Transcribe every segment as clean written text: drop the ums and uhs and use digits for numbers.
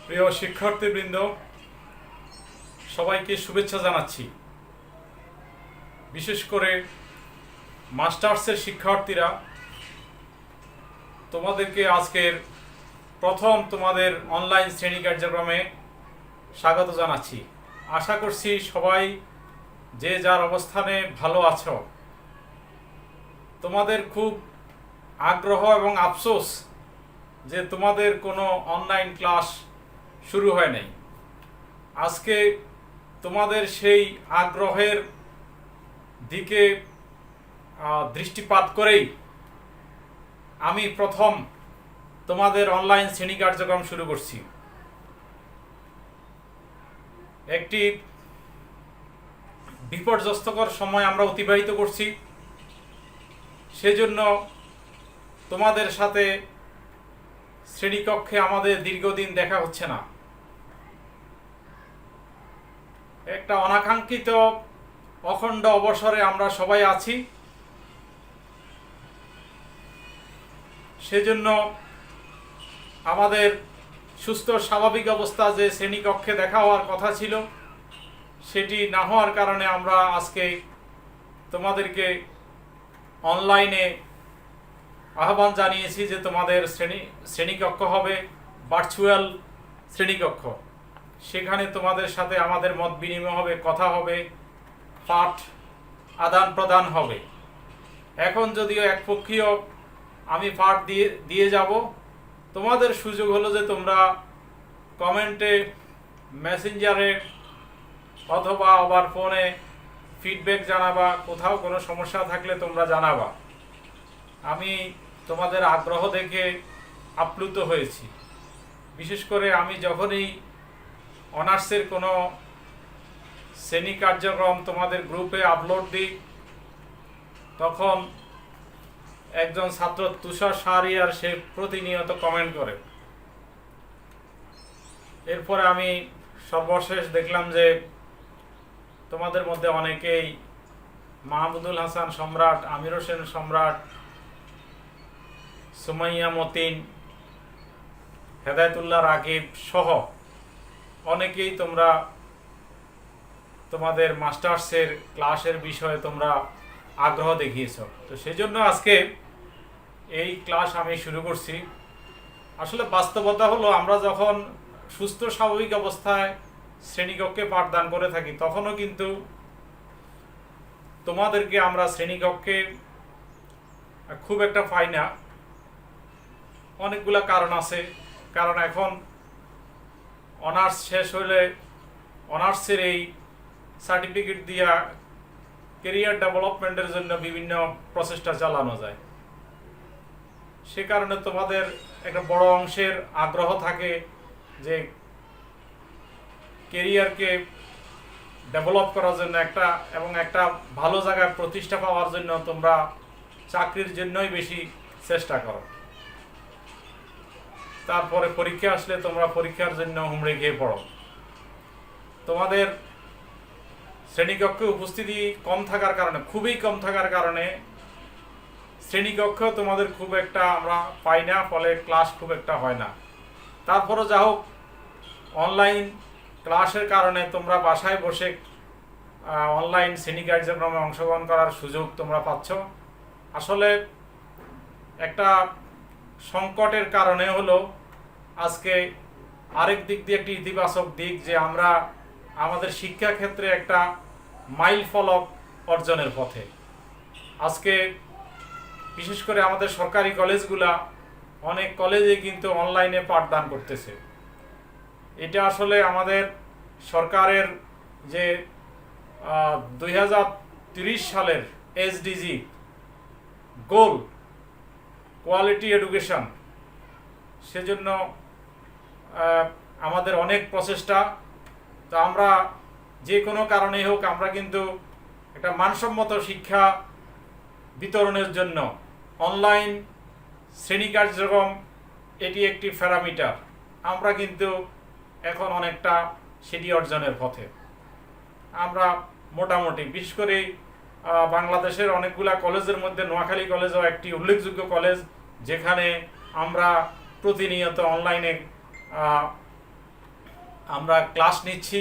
প্রিয় শিক্ষার্থীবৃন্দ, সবাইকে শুভেচ্ছা জানাচ্ছি। বিশেষ করে মাস্টার্সের শিক্ষার্থীরা, তোমাদেরকে আজকের প্রথম তোমাদের অনলাইন শ্রেণী কার্যক্রমে স্বাগত জানাচ্ছি। আশা করছি সবাই যে যার অবস্থানে ভালো আছো। তোমাদের খুব আগ্রহ এবং আফসোস যে তোমাদের কোনো অনলাইন ক্লাস শুরু হয় নাই। আজকে তোমাদের সেই আগ্রহের দিকে দৃষ্টিপাত করেই আমি প্রথম তোমাদের অনলাইন শ্রেণী কার্যক্রম শুরু করছি। একটি বিপর্যস্তকর সময় আমরা অতিবাহিত করছি, সেজন্য তোমাদের সাথে শ্রেণীকক্ষে আমাদের দীর্ঘদিন দেখা হচ্ছে না। একটা অনাকাঙ্ক্ষিত অখণ্ড অবসরে আমরা সবাই আছি, সেজন্য আমাদের সুস্থ স্বাভাবিক অবস্থা যে শ্রেণীকক্ষে দেখা হওয়ার কথা ছিল সেটি না হওয়ার কারণে আমরা আজকে তোমাদেরকে অনলাইনে আহ্বান জানিয়েছি যে তোমাদের শ্রেণীকক্ষ হবে ভার্চুয়াল শ্রেণীকক্ষ। সেখানে তোমাদের সাথে আমাদের মত বিনিময় হবে, কথা হবে, পাঠ আদান প্রদান হবে। এখন যদিও একপক্ষীয় আমি পাঠ দিয়ে যাব, তোমাদের সুযোগ হলো যে তোমরা কমেন্টে, মেসেঞ্জারে অথবা আবার ফোনে ফিডব্যাক জানাবা। কোথাও কোনো সমস্যা থাকলে তোমরা জানাবা। আমি তোমাদের আগ্রহ দেখে আপ্লুত হয়েছি। বিশেষ করে আমি যখনই অনার্সের কোনো শ্রেণী কার্যক্রম তোমাদের গ্রুপে আপলোড দিই, তখন একজন ছাত্র তুষার শাহরিয়ার সে প্রতিনিয়ত কমেন্ট করে। এরপরে আমি সর্বশেষ দেখলাম যে তোমাদের মধ্যে অনেকেই মাহমুদুল হাসান সম্রাট, আমির হোসেন সম্রাট, সুমাইয়া মতিন, হেদায়েতুল্লাহ রাকিব সহ অনেকেই তোমরা তোমাদের মাস্টার্সের ক্লাসের বিষয়ে তোমরা আগ্রহ দেখিয়েছ। তো সেজন্য আজকে এই ক্লাস আমি শুরু করছি। আসলে বাস্তবতা হলো, আমরা যখন সুস্থ স্বাভাবিক অবস্থায় শ্রেণীকক্ষে পাঠদান করে থাকি তখনও কিন্তু তোমাদেরকে আমরা শ্রেণীকক্ষে খুব একটা পাই না। অনেকগুলা কারণ আছে। কারণ এখন অনার্স শেষ হলে অনার্সের এই সার্টিফিকেট দিয়া কেরিয়ার ডেভেলপমেন্টের জন্য বিভিন্ন প্রচেষ্টা চালানো যায়। সে কারণে তোমাদের একটা বড় অংশের আগ্রহ থাকে যে কেরিয়ারকে ডেভেলপ করার জন্য একটা ভালো জায়গায় প্রতিষ্ঠা পাওয়ার জন্য তোমরা চাকরির জন্যই বেশি চেষ্টা করো। তারপরে পরীক্ষা আসলে তোমরা পরীক্ষার জন্য হুমড়ে গিয়ে পড়ো। তোমাদের শ্রেণীকক্ষে উপস্থিতি কম থাকার কারণে, খুবই কম থাকার কারণে শ্রেণীকক্ষ তোমাদের খুব একটা আমরা পাই না, ফলে ক্লাস খুব একটা হয় না। তারপরে যা হোক, অনলাইন ক্লাসের কারণে তোমরা বাসায় বসে অনলাইন শ্রেণী কার্যক্রমে অংশগ্রহণ করার সুযোগ তোমরা পাচ্ছ। আসলে একটা সংকটের কারণে হলো আজকে আরেক দিক দিয়ে একটি ইতিবাচক দিক, যে আমরা আমাদের শিক্ষাক্ষেত্রে একটা মাইল ফলক অর্জনের পথে। আজকে বিশেষ করে আমাদের সরকারি কলেজগুলা, অনেক কলেজে কিন্তু অনলাইনে পাঠদান করতেছে। এটা আসলে আমাদের সরকারের যে 2030 সালের এসডিজি গোল, কোয়ালিটি এডুকেশন, সেজন্য আমাদের অনেক প্রচেষ্টা। তো আমরা যে কোনো কারণেই হোক, আমরা কিন্তু একটা মানসম্মত শিক্ষা বিতরণের জন্য অনলাইন শ্রেণী কার্যক্রম এটি একটি প্যারামিটার। আমরা কিন্তু এখন অনেকটা সেটি অর্জনের পথে। আমরা মোটামুটি, বিশেষ করে বাংলাদেশের অনেকগুলা কলেজের মধ্যে নোয়াখালী কলেজও একটি উল্লেখযোগ্য কলেজ, যেখানে আমরা প্রতিনিয়ত অনলাইনে আমরা ক্লাস নিচ্ছি,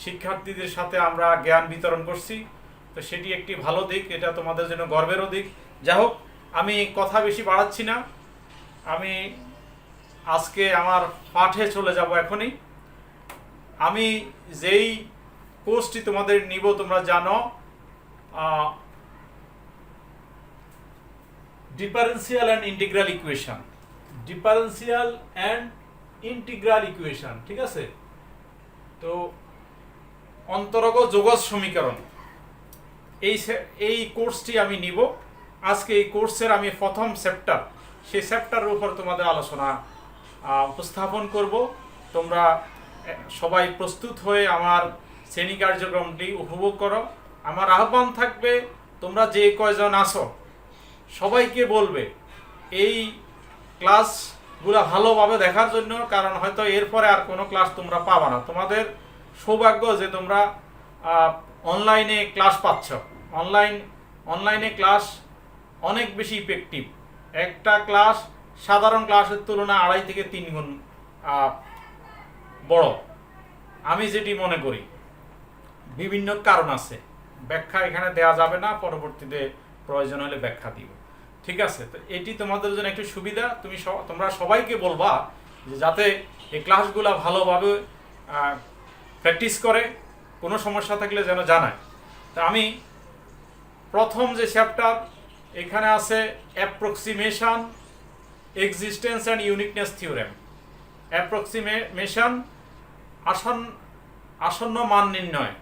শিক্ষার্থীদের সাথে আমরা জ্ঞান বিতরণ করছি, তো সেটি একটি ভালো দিক, এটা তোমাদের জন্য গর্বেরও দিক। যাই হোক, আমি কথা বেশি বাড়াচ্ছি না, আমি আজকে আমার পাঠে চলে যাব এখনই। আমি যেই কোর্সটি তোমাদের নিব তোমরা জানো, differential and integral equation, differential and integral equation, ঠিক আছে? তো অন্তরগ যোগজ সমীকরণ, এই কোর্সটি আমি নিব আজকে। এই কোর্সের আমি প্রথম চ্যাপ্টার, সেই চ্যাপ্টারের উপর তোমাদের আলোচনা উপস্থাপন করব। তোমরা সবাই প্রস্তুত হয়ে আমার শ্রেণী কার্যক্রমটি উপভোগ করো। আমার আহ্বান থাকবে, তোমরা যে কয়জন আসো সবাইকে বলবে এই ক্লাসগুলো ভালোভাবে দেখার জন্য, কারণ হয়তো এরপরে আর কোনো ক্লাস তোমরা পাবা না। তোমাদের সৌভাগ্য যে তোমরা অনলাইনে ক্লাস পাচ্ছ। অনলাইনে ক্লাস অনেক বেশি ইফেক্টিভ। একটা ক্লাস সাধারণ ক্লাসের তুলনায় 2.5 থেকে 3 গুণ বড়, আমি যেটি মনে করি। বিভিন্ন কারণ আছে, ব্যাখ্যা এখানে দেওয়া যাবে না, পরবর্তীতে প্রয়োজন হলে ব্যাখ্যা দিব, ঠিক আছে? তো এটি তোমাদের জন্য একটু সুবিধা। তোমরা সবাইকে বলবা যে যাতে এই ক্লাসগুলো ভালোভাবে প্র্যাকটিস করে, কোনো সমস্যা থাকলে যেন জানায়। তা আমি প্রথম যে চ্যাপ্টার এখানে আছে approximation, existence and uniqueness theorem. Approximation আসন্ন মান নির্ণয়,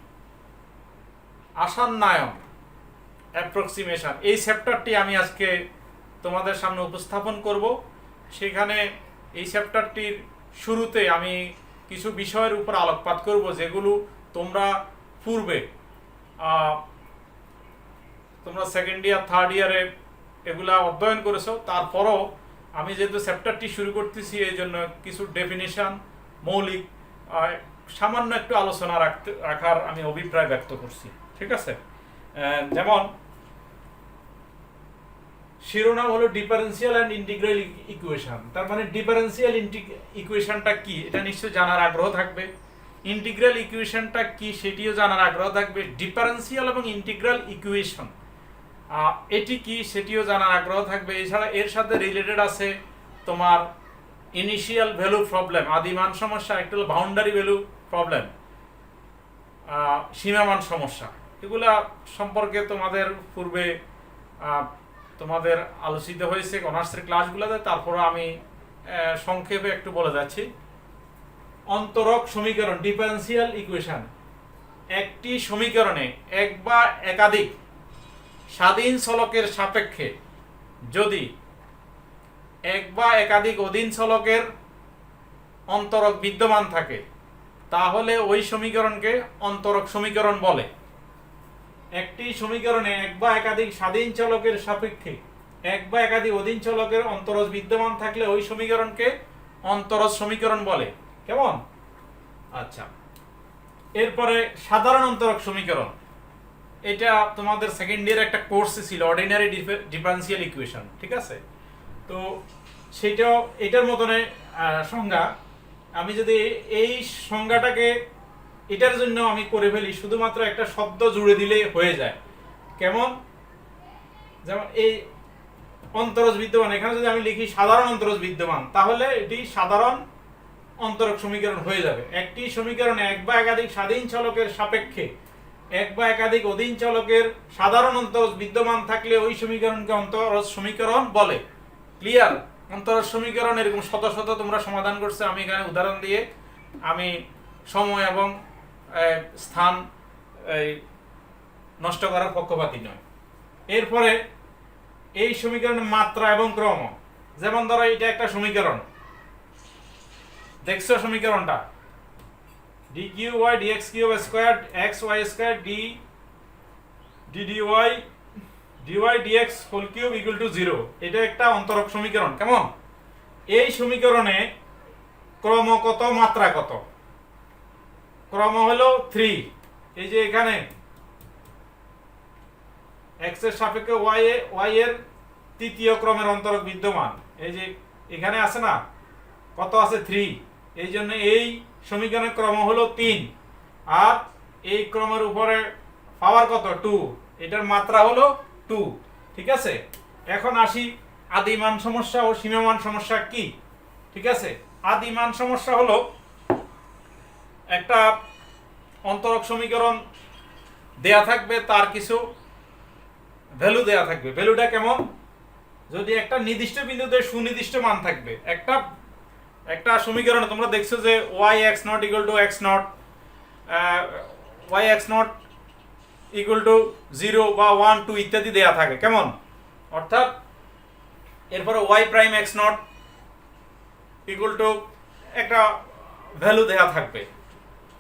আসান্নায়ন, অ্যাপ্রক্সিমেশন, এই চ্যাপ্টারটি আমি আজকে তোমাদের সামনে উপস্থাপন করব। সেখানে এই চ্যাপ্টারটির শুরুতে আমি কিছু বিষয়ের উপর আলোকপাত করব যেগুলো তোমরা পূর্বে তোমরা সেকেন্ড ইয়ার থার্ড ইয়ারে এগুলা অধ্যয়ন করেছো। তারপরও আমি যেহেতু চ্যাপ্টারটি শুরু করতেছি, এই জন্য কিছু ডেফিনিশন, মৌলিক সামান্য একটু আলোচনা রাখার আমি অভিপ্রায় ব্যক্ত করছি, ঠিক আছে? যেমন শিরোনাম হলো ডিফারেন্সিয়াল অ্যান্ড ইন্টিগ্রাল ইকুয়েশন। তার মানে ডিফারেন্সিয়াল ইকুয়েশনটা কি এটা নিশ্চয়ই জানার আগ্রহ থাকবে, ইন্টিগ্রাল ইকুয়েশনটা কি সেটিও জানার আগ্রহ থাকবে, ডিফারেন্সিয়াল এবং ইন্টিগ্রাল ইকুয়েশন এটি কি সেটিও জানার আগ্রহ থাকবে। এছাড়া এর সাথে রিলেটেড আছে তোমার ইনিশিয়াল ভ্যালু প্রবলেম, আদিমান সমস্যা, একটা হলো বাউন্ডারি ভ্যালু প্রবলেম, সীমামান সমস্যা। এগুলা সম্পর্কে তোমাদের পূর্বে তোমাদের আলোচিত হয়েছে অনার্সের ক্লাসগুলোতে। তারপরে আমি সংক্ষেপে একটু বলে যাচ্ছি। অন্তরক সমীকরণ, ডিফারেন্সিয়াল ইকুয়েশন, একটি সমীকরণে এক বা একাধিক স্বাধীন চলকের সাপেক্ষে যদি এক বা একাধিক অধীন চলকের অন্তরক বিদ্যমান থাকে তাহলে ওই সমীকরণকে অন্তরক সমীকরণ বলে। একটি সমীকরণে এক বা একাধিক স্বাধীন চলকের সাপেক্ষে এক বা একাধিক অধীন চলকের অন্তরজ বিদ্যমান থাকলে ওই সমীকরণকে অন্তরজ সমীকরণ বলে। কেমন? আচ্ছা, এরপরে সাধারণ অন্তরক সমীকরণ, এটা তোমাদের সেকেন্ড ইয়ার একটা কোর্সে ছিল, অর্ডিনারি ডিফারেন্সিয়াল ইকুয়েশন, ঠিক আছে? তো সেটাও এটার মতনে সংজ্ঞা। আমি যদি এই সংজ্ঞাটাকে এটার জন্য আমি করে ফেলি, শুধুমাত্র একটা শব্দ জুড়ে দিলে হয়ে যায়। কেমন? যেমন এই অন্তরজ বিদ্যমান, এখানে যদি আমি লিখি সাধারণ অন্তরজ বিদ্যমান, তাহলে এটি সাধারণ অন্তরক সমীকরণ হয়ে যাবে। একটি সমীকরণে এক বা একাধিক স্বাধীন চলকের সাপেক্ষে এক বা একাধিক অধীন চলকের সাধারণ অন্তরজ বিদ্যমান থাকলে ওই সমীকরণকে অন্তরজ সমীকরণ বলে। ক্লিয়ার? অন্তরজ সমীকরণ এরকম শত শত তোমরা সমাধান করছে, আমি এখানে উদাহরণ দিয়ে আমি সময় এবং স্থান নষ্ট করার পক্ষপাতী নয়। এরপরে এই সমীকরণের মাত্রা এবং ক্রম, যেমন ধরো এটা একটা সমীকরণ, দেখছো সমীকরণটা D Q Y D X cube square X Y square D D Y D X whole cube equal to 0, এটা একটা অন্তরক সমীকরণ। কেমন? এই সমীকরণে ক্রম কত, মাত্রা কত? ক্রম হলো 3। এই যে এখানে এক্স এর সাপেক্ষে ওয়াই এর তৃতীয় ক্রমের অন্তরক বিদ্যমান, এই যে এখানে আছে না, কত আছে? 3। এই জন্য এই সমীকরণের ক্রম হলো 3, আর এই ক্রমের উপরে পাওয়ার কত 2, এটার মাত্রা হলো 2। ঠিক আছে, এখন আসি আদিমান সমস্যা ও সীমামান সমস্যা কি। ঠিক আছে, আদিমান সমস্যা হলো একটা অন্তরক সমীকরণ দেয়া থাকবে, তার কিছু ভ্যালু দেয়া থাকবে। ভ্যালুটা কেমন? যদি একটা নির্দিষ্ট বিন্দুতে সুনির্দিষ্ট মান থাকবে। একটা সমীকরণে তোমরা দেখছো যে y(x naught equal to x naught, y(x naught equal to 0 বা 1 2 ইত্যাদি দেয়া থাকে। কেমন? অর্থাৎ এরপরে y prime x naught equal to একটা ভ্যালু দেয়া থাকবে।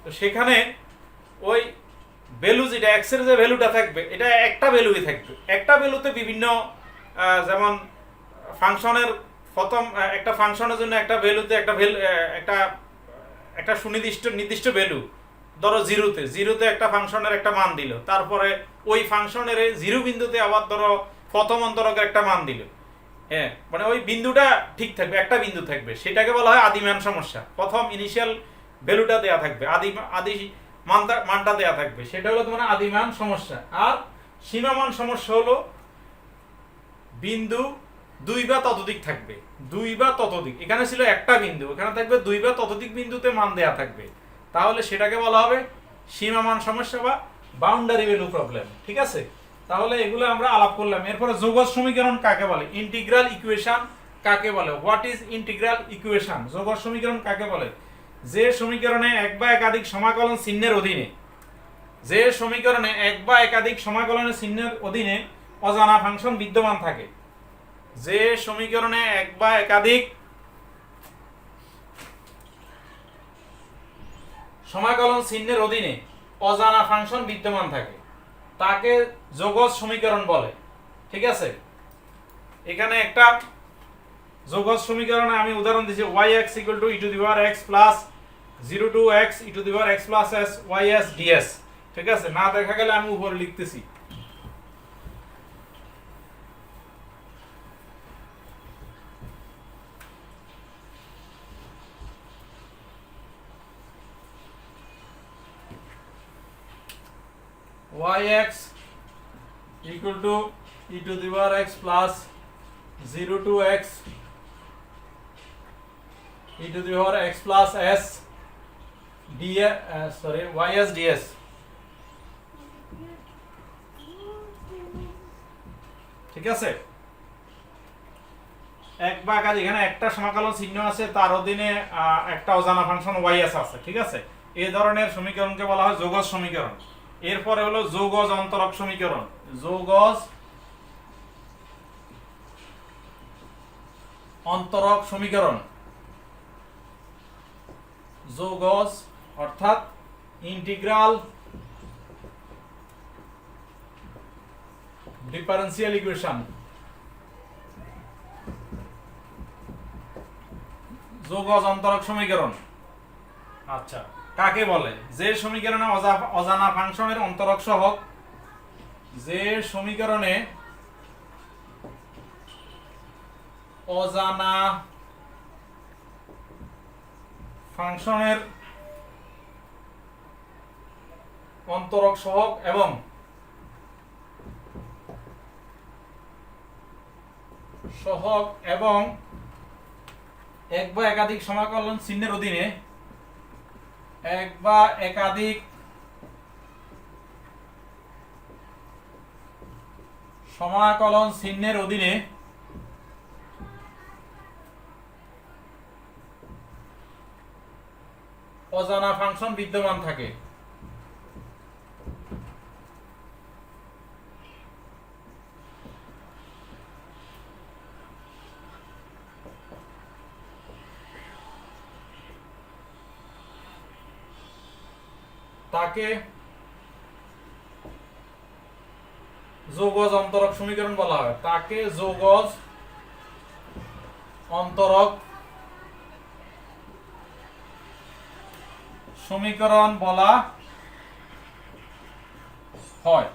তো সেখানে ওই ভ্যালু যেটা x এর যে ভ্যালুটা থাকবে, এটা একটা ভ্যালুই থাকবে। একটা ভ্যালুতে বিভিন্ন যেমন ফাংশনের প্রথম একটা ফাংশনের জন্য একটা ভ্যালুতে একটা নির্দিষ্ট ভ্যালু, ধরো জিরোতে একটা ফাংশনের একটা মান দিল, তারপরে ওই ফাংশনের জিরো বিন্দুতে আবার ধরো প্রথম অন্তরকের একটা মান দিল। হ্যাঁ, মানে ওই বিন্দুটা ঠিক থাকবে, একটা বিন্দু থাকবে, সেটাকে বলা হয় আদিমান সমস্যা। প্রথম ইনিশিয়াল ভ্যালুটা দেয়া থাকবে, আদি মানটা দেয়া থাকবে, সেটা হলো তোমার আদিমান সমস্যা। আর সীমামান সমস্যা হলো বিন্দু 2 বা ততোধিক থাকবে, 2 বা ততোধিক। এখানে ছিল একটা বিন্দু, এখানে থাকবে 2 বা ততোধিক বিন্দুতে মান দেয়া থাকবে, তাহলে সেটাকে বলা হবে সীমামান সমস্যা বা বাউন্ডারি ভ্যালু প্রবলেম। ঠিক আছে, তাহলে এগুলো আমরা আলাপ করলাম। এরপরে যৌগজ সমীকরণ কাকে বলে, ইন্টিগ্রাল ইকুয়েশন কাকে বলে, হোয়াট ইজ ইন্টিগ্রাল ইকুয়েশন, যৌগজ সমীকরণ কাকে বলে? যে সমীকরণে এক বা একাধিক সমাকলন চিহ্নের অধীনে অজানা ফাংশন বিদ্যমান থাকে। যে সমীকরণে এক বা একাধিক সমাকলন চিহ্নের অধীনে অজানা ফাংশন বিদ্যমান থাকে, তাকে যৌগজ সমীকরণ বলে। ঠিক আছে, এখানে একটা যৌগজ সমীকরণে আমি উদাহরণ দিয়েছি y(x = e to the power x plus 0 to x e to the power x plus s ys ds। ঠিক আছে, না দেখা গেলে আমি উপরে লিখতেছি। y(x = e to the power x plus 0 to x e to the power x plus s ys ds। ঠিক আছে, এক বা একাধিক, এখানে একটা সমাকলন চিহ্ন আছে, তার অধীনে একটা অজানা ফাংশন ys আছে। ঠিক আছে, এই ধরনের সমীকরণকে বলা হয় যৌগজ সমীকরণ। এরপরে হলো যৌগজ অন্তরক সমীকরণ। যৌগজ অন্তরক সমীকরণ, যৌগজ অর্থাৎ ইন্টিগ্রাল ডিফারেন্সিয়াল ইকুয়েশন, যৌগজ অন্তরক সমীকরণ। আচ্ছা, কাকে বলে? যে সমীকরণে অজানা ফাংশনের অন্তরক সহগ, যে সমীকরণে অজানা ফাংশনের অন্তরক সহগ এবং এক বা একাধিক সমাকলন চিহ্নের অধীনে অজানা ফাংশন বিদ্যমান থাকে। তাকে যৌগজ অন্তরক সমীকরণ বলা হয়। তাকে যৌগজ অন্তরক সমীকরণ বলা হয়।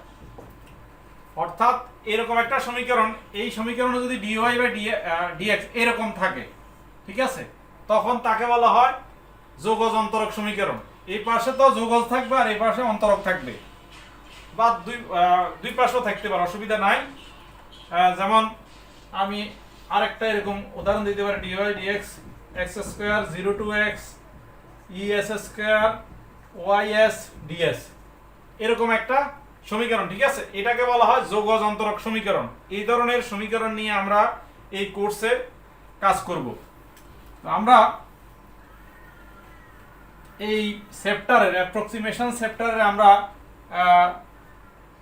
অর্থাৎ এরকম একটা সমীকরণ, এই সমীকরণে যদি dy/dx এরকম থাকে, ঠিক আছে, তখন তাকে বলা হয় যোগজ অন্তরক সমীকরণ। এই পাশে তো যোগজ থাকবে আর এই পাশে অন্তরক থাকবে, বা দুই পাশেও থাকতে পারে, অসুবিধা নাই। যেমন আমি আরেকটা এরকম উদাহরণ দিতে পারি, dy dx x square 0 to x ইএস স্কোয়ার ওয়াইএস ডিএস, এরকম একটা সমীকরণ। ঠিক আছে, এটাকে বলা হয় যোগজ অন্তরক সমীকরণ। এই ধরনের সমীকরণ নিয়ে আমরা এই কোর্সে কাজ করব। আমরা এই চ্যাপ্টারের অ্যাপ্রক্সিমেশন চ্যাপ্টারে আমরা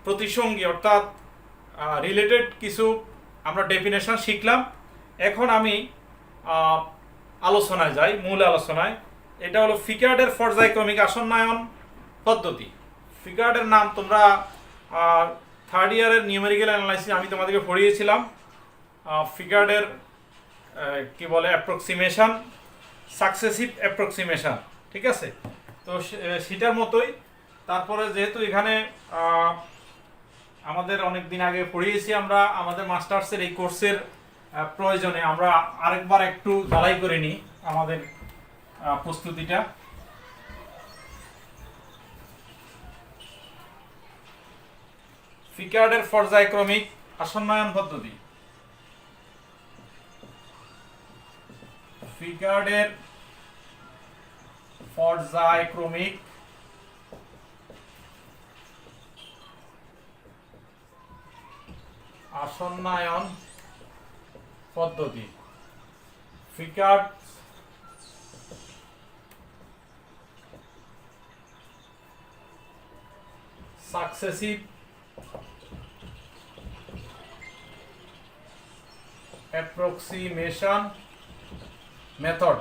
প্রতিসঙ্গী অর্থাৎ রিলেটেড কিছু আমরা ডেফিনেশন শিখলাম। এখন আমি আলোচনায় যাই, মূল আলোচনায়। এটা হলো ফিকার্ডের পর্যায়ক্রমিক আসন্নায়ন পদ্ধতি। ফিকার্ডের নাম তোমরা থার্ড ইয়ারের নিউমেরিক্যাল অ্যানালাইসিস আমি তোমাদেরকে পড়িয়েছিলাম। ফিকার্ডের কি বলে অ্যাপ্রক্সিমেশন, সাকসেসিভ অ্যাপ্রক্সিমেশন। ঠিক আছে, তো সেটার মতোই। তারপরে যেহেতু এখানে আমাদের অনেক দিন আগে পড়িয়েছি আমরা, আমাদের মাস্টার্সের এই কোর্সের প্রয়োজনে আমরা আরেকবার একটু ঝালাই করে নিই আমাদের প্রস্তুতিটা। ফিকার্ডের পর্যায়ক্রমিক আসন্নায়ন পদ্ধতি। ফিকার্ডের পর্যায়ক্রমিক আসন্নায়ন পদ্ধতি। Picard successive approximation method.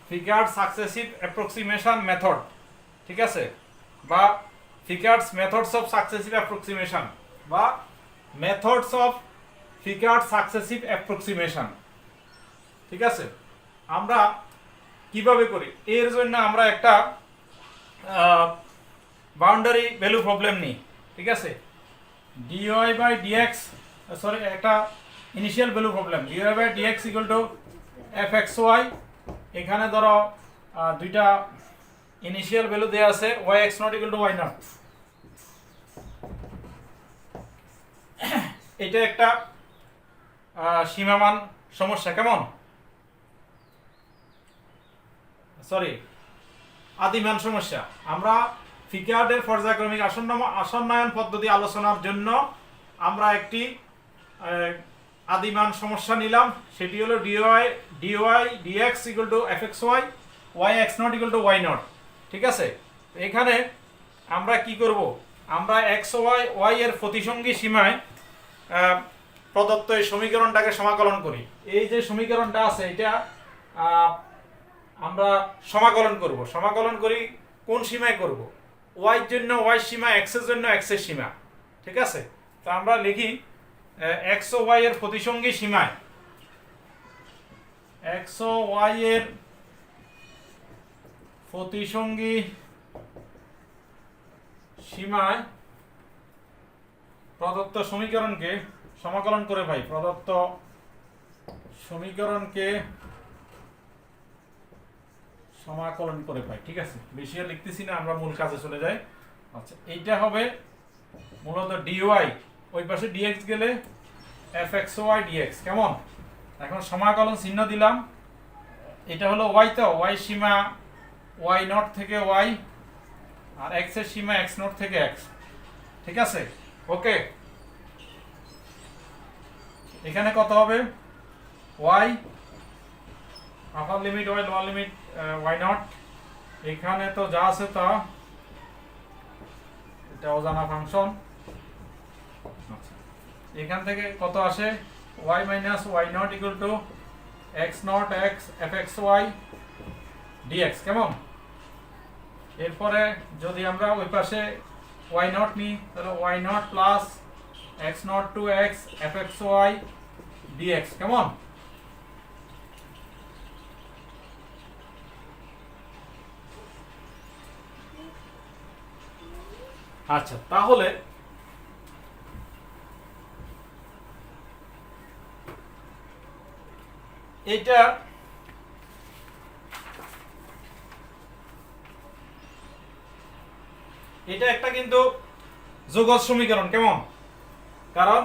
Picard successive approximation method, ঠিক আছে, বা Picard's methods of successive approximation, বা methods of Picard successive approximation. ঠিক আছে, আমরা কিভাবে করি এর জন্য আমরা একটা বাউন্ডারি ভ্যালু প্রবলেম নিই। ঠিক আছে, ডিওয়াই বাই ডিএক্স, সরি, একটা initial value problem. Dy by dx equal to F X Y. এখানে ধরো দুইটা ইনিশিয়াল ভ্যালু দেওয়া আছে, Y X not equal to Y not. এটা একটা সীমামান সমস্যা, কেমন, সরি, আদিমান সমস্যা। আমরা ফিকার্ডের পর্যায়ক্রমিক আসন্নায়ন পদ্ধতি আলোচনার জন্য আমরা একটি আদিমান সমস্যা নিলাম। সেটি হলো dy dx equal to F X Y, Y X not equal to Y not. ঠিক আছে, এখানে আমরা কি করব, আমরা এক্স ওয়াই এর প্রতিসঙ্গী সীমায় প্রদত্ত এই সমীকরণটাকে সমাকলন করি। এই যে সমীকরণটা আছে এটা আমরা সমাকলন করব। সমাকলন করি কোন সীমায় করব, ওয়াই এর জন্য ওয়াই সীমা, এক্স এর জন্য এক্স এর সীমা। ঠিক আছে, তো আমরা লিখি এক্স ও ওয়াই এর প্রতিসঙ্গী সীমায়, এক্স ও ওয়াই এর প্রতিসঙ্গী সীমায় প্রদত্ত সমীকরণকে সমাকলন করে পাই, প্রদত্ত সমীকরণকে সমাকলন করে পাই। ঠিক আছে, বেশি আর লিখতেছি না, আমরা মূল কাজে চলে যাই। আচ্ছা, এইটা হবে মূলত ডিওয়াই, ওই পাশে ডিএক্স গেলে এফ এক্স ওয়াই ডিএক্স, কেমন। এখন সমাকলন চিহ্ন দিলাম। এটা হলো ওয়াই, তো ওয়াই সীমা ওয়াই নট থেকে ওয়াই, আর এক্স এর সীমা এক্স নট থেকে এক্স। ঠিক আছে, ওকে। এখানে কত হবে, Y upper limit Y, lower limit Y not. এখানে তো যা আছে তা, এটা অজানা ফাংশন। আচ্ছা, এখান থেকে কত আসে, Y minus Y not equal to X not X F X Y dx, কেমন। এরপরে যদি আমরা ওই পাশে ওয়াই নট নিই, তাহলে Y not plus X not to X F X Y dx, কেমন। আচ্ছা, তাহলে এটা একটা কিন্তু যৌগজ সমীকরণ, কেমন? কারণ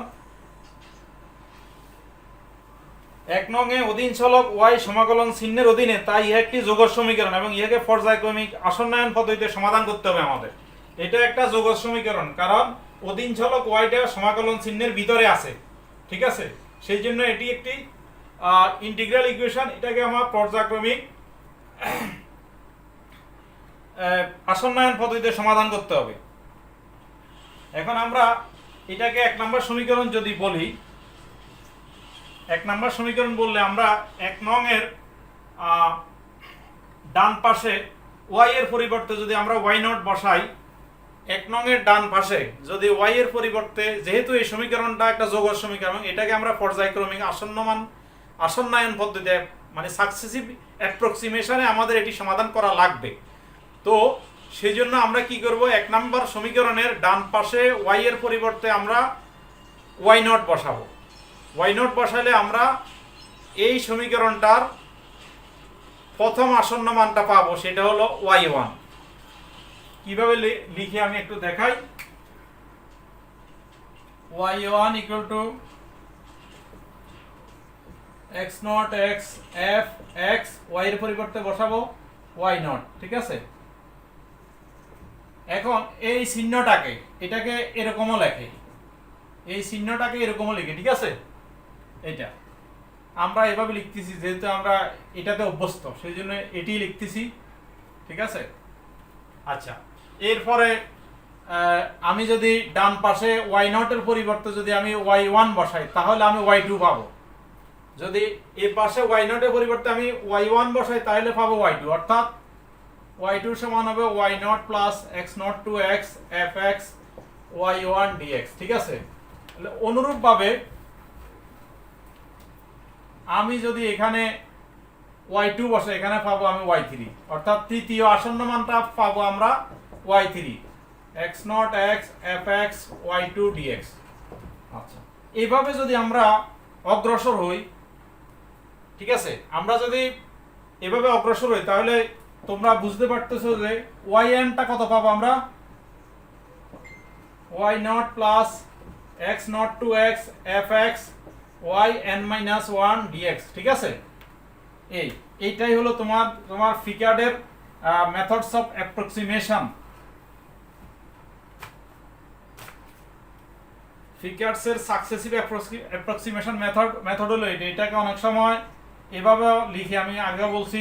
1 নং এ অধীন চলক y সমাকলন চিহ্নের অধীনে, তাই ইহা একটি যৌগজ সমীকরণ এবং ইহাকে পর্যায়ক্রমিক আসন্নায়ন পদ্ধতিতে সমাধান করতে হবে আমাদের। এটা একটা যৌগজ সমীকরণ, কারণ অধীন চলক yটা সমাকলন চিহ্নের ভিতরে আছে, ঠিক আছে? সেই জন্য এটি একটি ইন্টিগ্রাল ইকুয়েশন, এটাকে আমরা পর্যায়ক্রমিক আসন্নায়ন পদ্ধতিতে সমাধান করতে হবে। এখন আমরা এটাকে 1 নম্বর সমীকরণ যদি বলি, 1 নম্বর সমীকরণ বললে আমরা 1 নং এর ডান পাশে y এর পরিবর্তে যদি আমরা y0 বসাই, 1 নং এর ডান পাশে যদি y এর পরিবর্তে, যেহেতু এই সমীকরণটা একটা যৌগজ সমীকরণ, এটাকে আমরা পর্যায়ক্রমিক আসন্নায়ন পদ্ধতিতে মানে সাকসেসিভ অ্যাপ্রক্সিমেশনে আমাদের এটি সমাধান করা লাগবে। তো সেই জন্য আমরা কি করব, 1 নম্বর সমীকরণের ডান পাশে y এর পরিবর্তে আমরা y0 বসাবো। y0 বসালে আমরা এই সমীকরণটার প্রথম আসন্ন মানটা পাবো, সেটা হলো y1। কিভাবে লিখি আমি একটু দেখাই। y1 equal to x0 x f x, y এর পরিবর্তে বসাবো y0, ঠিক আছে? এখন এই চিহ্নটাকে, এটাকে এরকমও লেখে, এই চিহ্নটাকে এরকমও লিখে, ঠিক আছে? এটা আমরা এভাবে লিখতেছি, যেহেতু আমরা এটাতে অভ্যস্ত সেই জন্য এটি লিখতেছি, ঠিক আছে? আচ্ছা, এরপরে আমি যদি ডান পাশে y0 এর পরিবর্তে যদি আমি y1 বসাই, তাহলে আমি y2 পাবো। যদি এই পাশে y0 এর পরিবর্তে আমি y1 বসাই, তাহলে পাবো y2, অর্থাৎ y2 সমান হবে y0 plus x0 to x fx y1 dx, ঠিক আছে? তাহলে অনুরূপভাবে আমি যদি এখানে y2 বসাই, এখানে পাবো আমি y3, অর্থাৎ তৃতীয় আসন্ন মানটা পাবো আমরা y3 x0 x fx y2 dx। আচ্ছা, এইভাবে যদি আমরা অগ্রসর হই, ঠিক আছে? আমরা যদি এভাবে অগ্রসর হই, তাহলে তোমরা বুঝতে পারতেছো যে yn-টা কত পাবো আমরা, y0 plus x0 to x fx yn-1 dx, ঠিক আছে? এইটাই হলো তোমার ফিকার্ডের মেথডস অফ অ্যাপ্রক্সিমেশন। ফিকার্ডসের সাকসেসিভ অ্যাপ্রক্সিমেশন মেথড হলো এটাকে অনেক সময় এভাবে লিখি, আমি আগে বলছি,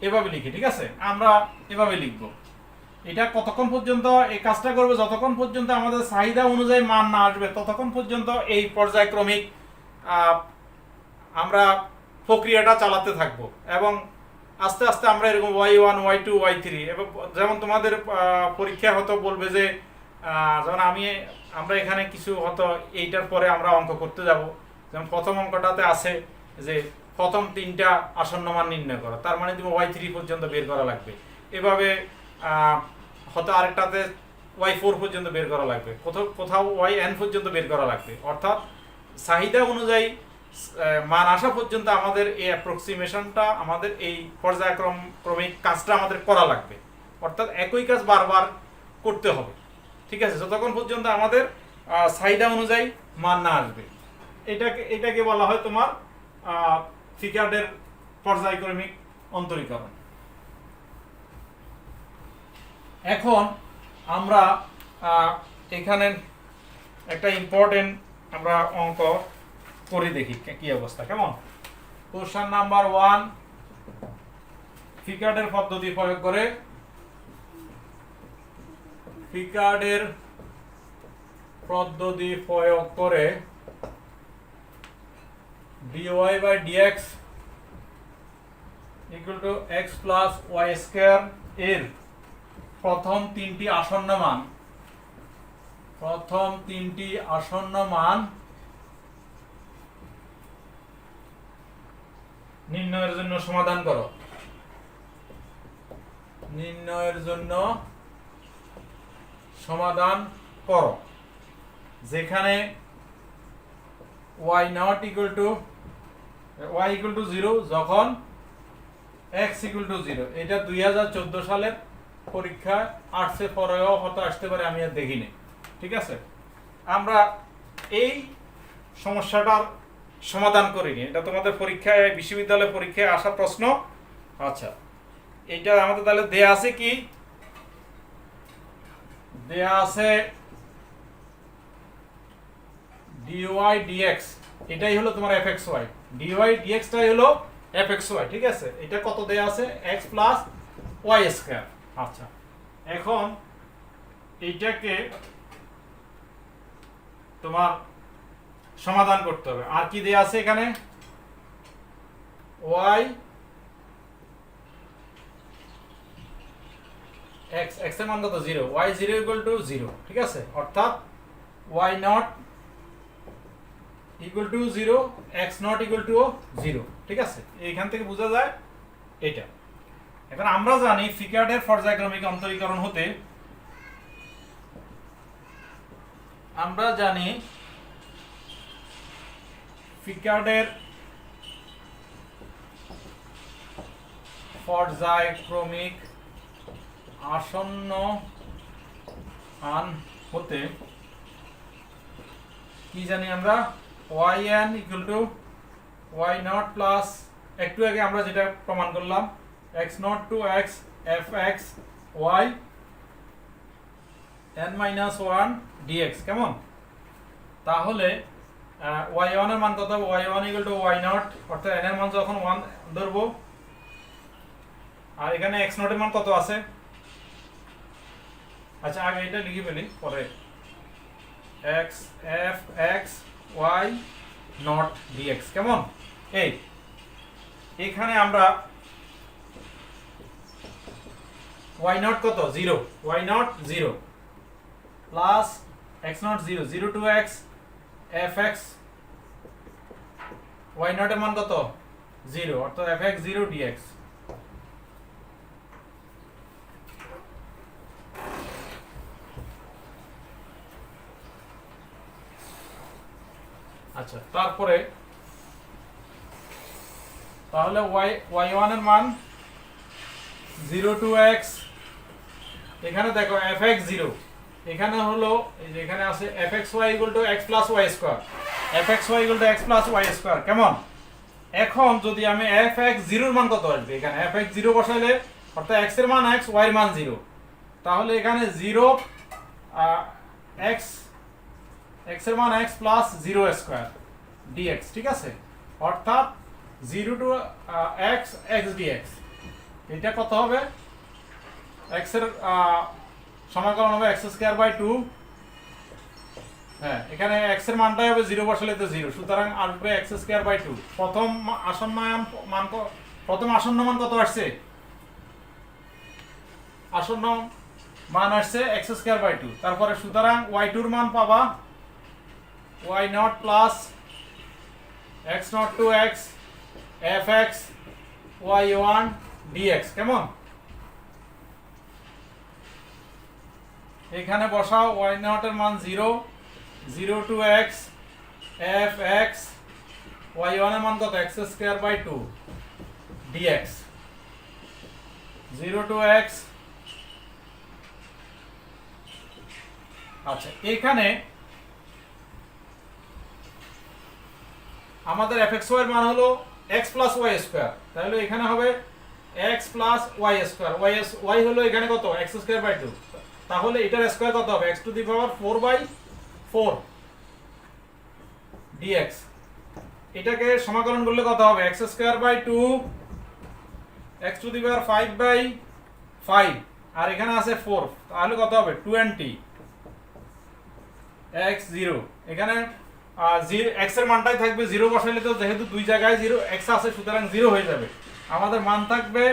এভাবে লিখি, ঠিক আছে? আমরা এভাবে লিখব। এটা কতক্ষণ পর্যন্ত এই কাজটা করবে, যতক্ষণ পর্যন্ত আমাদের চাহিদা অনুযায়ী মান না আসবে, ততক্ষণ পর্যন্ত এই পর্যায়ক্রমিক আমরা প্রক্রিয়াটা চালাতে থাকব এবং আস্তে আস্তে আমরা এরকম y1 y2 y3, এবং যেমন তোমাদের পরীক্ষা হয়তো বলবে যে যেমন আমরা এখানে কিছু হয়তো এইটার পরে আমরা অঙ্ক করতে যাব, যেমন প্রথম অঙ্কটাতে আছে যে প্রথম 3টা আসন্ন মান নির্ণয় করো, তার মানে তুমি y3 পর্যন্ত বের করা লাগবে। এভাবে হয়তো আরেকটাতে y4 পর্যন্ত বের করা লাগবে, কোথাও yn পর্যন্ত বের করা লাগবে, অর্থাৎ চাহিদা অনুযায়ী মান আসা পর্যন্ত আমাদের এই অ্যাপ্রক্সিমেশনটা, আমাদের এই পর্যায়ক্রমিক কাজটা আমাদের করা লাগবে, অর্থাৎ একই কাজ বারবার করতে হবে, ঠিক আছে? যতক্ষণ পর্যন্ত আমাদের চাহিদা অনুযায়ী মান না আসবে। এটাকে বলা হয় তোমার ফিকার্ডের পর্যায়ক্রমিক অন্তরীকরণ। এখন আমরা এখানে একটা ইম্পর্টেন্ট আমরা অঙ্ক করে দেখি কি অবস্থা, কেমন? কোশ্চেন নাম্বার 1, ফিকার্ডের পদ্ধতি প্রয়োগ করে dy by dx equal to x plus y square এর প্রথম 3টি আসন্ন মান নির্ণয়ের জন্য সমাধান করো। নির্ণয়ের জন্য সমাধান করো, যেখানে y not equal to y equal to 0 যখন x equal to 0। এটা 2014 সালের পরীক্ষা আসছে, পরেও হয়তো আসতে পারে, আমি আর দেখিনি। ঠিক আছে, আমরা এই সমস্যাটার সমাধান করিনি, এটা তোমাদের পরীক্ষায়, বিশ্ববিদ্যালয় পরীক্ষায় আসা প্রশ্ন। আচ্ছা, এটা আমাদের তাহলে দেয়া আছে কি, দেয়া আছে dy dx, এটাই হলো তোমার fxy, dy dx টাই হলো fxy। ঠিক আছে, এটা কত দেয়া আছে, x প্লাস y স্কয়ার। আচ্ছা, এখন এইটাকে তোমার সমাধান করতে হবে। আর কি দেয়া আছে এখানে, y x এর মান কত, 0, y 0 ইকুয়াল টু 0। ঠিক আছে, অর্থাৎ y not equal to 0, x not equal to 0। ঠিক আছে, এইখান থেকে বোঝা যায় এটা। এখন আমরা জানি ফিকার্ডের পর্যায়ক্রমিক অন্তরীকরণ হতে, আমরা জানি ফিকার্ডের পর্যায়ক্রমিক আসন্ন মান হতে কি জানি আমরা, yn equal to y not plus, একটু আগে আমরা যেটা প্রমাণ করলাম, x not to x fx y n minus 1 dx। কেমন, তাহলে y1 এর মান কত হবে, y1 equal to y not, অর্থাৎ n এর মান যখন 1 ধরবো, আর এখানে x নট এর মান কত আছে। আচ্ছা, আগে এটা লিখে ফেলি, পরে x f x y not dx। কেমন, এই এখানে আমরা y নট কত, 0, y not 0 plus x not 0, 0 to x fx y not এর মান কত, 0, অর্থাৎ fx 0 dx। আচ্ছা, তারপরে তাহলে y1 এর মান 0 টু x, এখানে দেখো fx 0, এখানে হলো এই যে এখানে আছে fxy equal to x plus y square, fxy equal to x plus y square. কেমন, এখন যদি আমি fx 0 এর মান কত আসবে, এখানে fx 0 বসাইলে, অর্থাৎ x এর মান x, y এর মান 0, তাহলে এখানে 0 x এর মান x প্লাস 0 স্কয়ার dx। ঠিক আছে, অর্থাৎ 0 টু x x dx, এটা কত হবে, x এর সমাকলন হবে x স্কয়ার বাই 2। হ্যাঁ, এখানে x এর মানটাই হবে 0 বসালে তো 0, সুতরাং আসবে x স্কয়ার বাই 2। প্রথম আসন্ন মান কত আসছে, আসন্ন মান আসছে x স্কয়ার বাই 2। তারপরে সুতরাং y2 এর মান পাবা y not plus x not to x fx y1 dx। কেমন, এখানে বসাও y নট এর মান 0, 0 টু x fx y1 এর মান কত, x square by 2 dx, 0 to x। আচ্ছা, এখানে আমাদের fxy এর মান হলো x প্লাস y স্কয়ার, তাহলে এখানে হবে x plus y square, y হলো এখানে কত, x স্কয়ার বাই 2, তাহলে এটার স্কয়ার কত হবে, x to the power 4 by 4 dx। এটাকে সমাকলন করলে কত হবে, x square by 2 x to the power 5 by 5, আর এখানে আছে 4, তাহলে কত হবে 20 x 0। এখানে x এর মানটাই থাকবে 0 বসাইলে, তো যেহেতু দুই জায়গায় 0 x আছে, সুতরাং 0 হয়ে যাবে। আমাদের মান থাকবে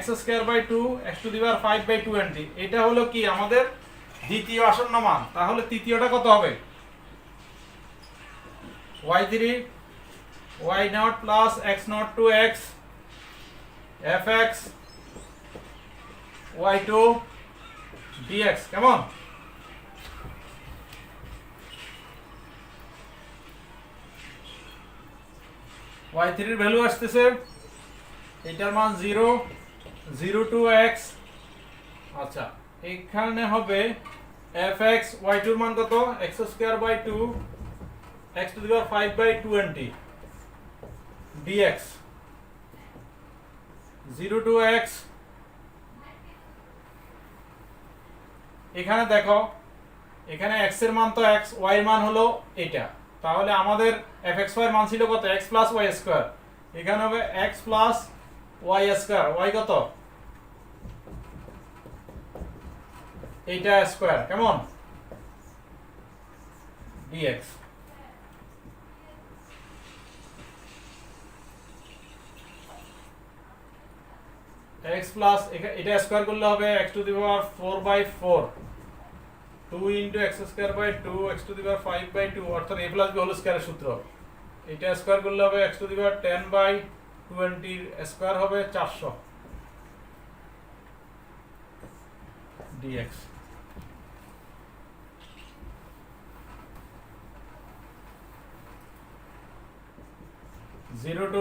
x square by 2 x to the power 5 by 20। এটা হলো কি আমাদের দ্বিতীয় আসন্ন মান। তাহলে তৃতীয়টা কত হবে, y3 y not plus x not to x fx y2 dx। কেমন, y3 এর ভ্যালু আসতেছে এটার মান 0 0 টু x। আচ্ছা এখানে হবে fx y2 এর মান কত x² 2 x to the power 5/20 dx 0 to x। এখানে দেখো এখানে x এর মান তো x, y এর মান হলো এটা, তাহলে আমাদের fxy এর মান ছিল কত x plus y স্কয়ার, এখানে হবে x plus y square, y কত এইটা স্কয়ার, কেমন dx। x প্লাস এটা স্কয়ার করলে হবে x to the power 4/4 2 into x² 2 x to the power 5/2 অর্থাৎ a plus b হোল স্কয়ারের সূত্র। এটা স্কয়ার করলে হবে x to the power 10/20 square হবে 400 dx। Zero to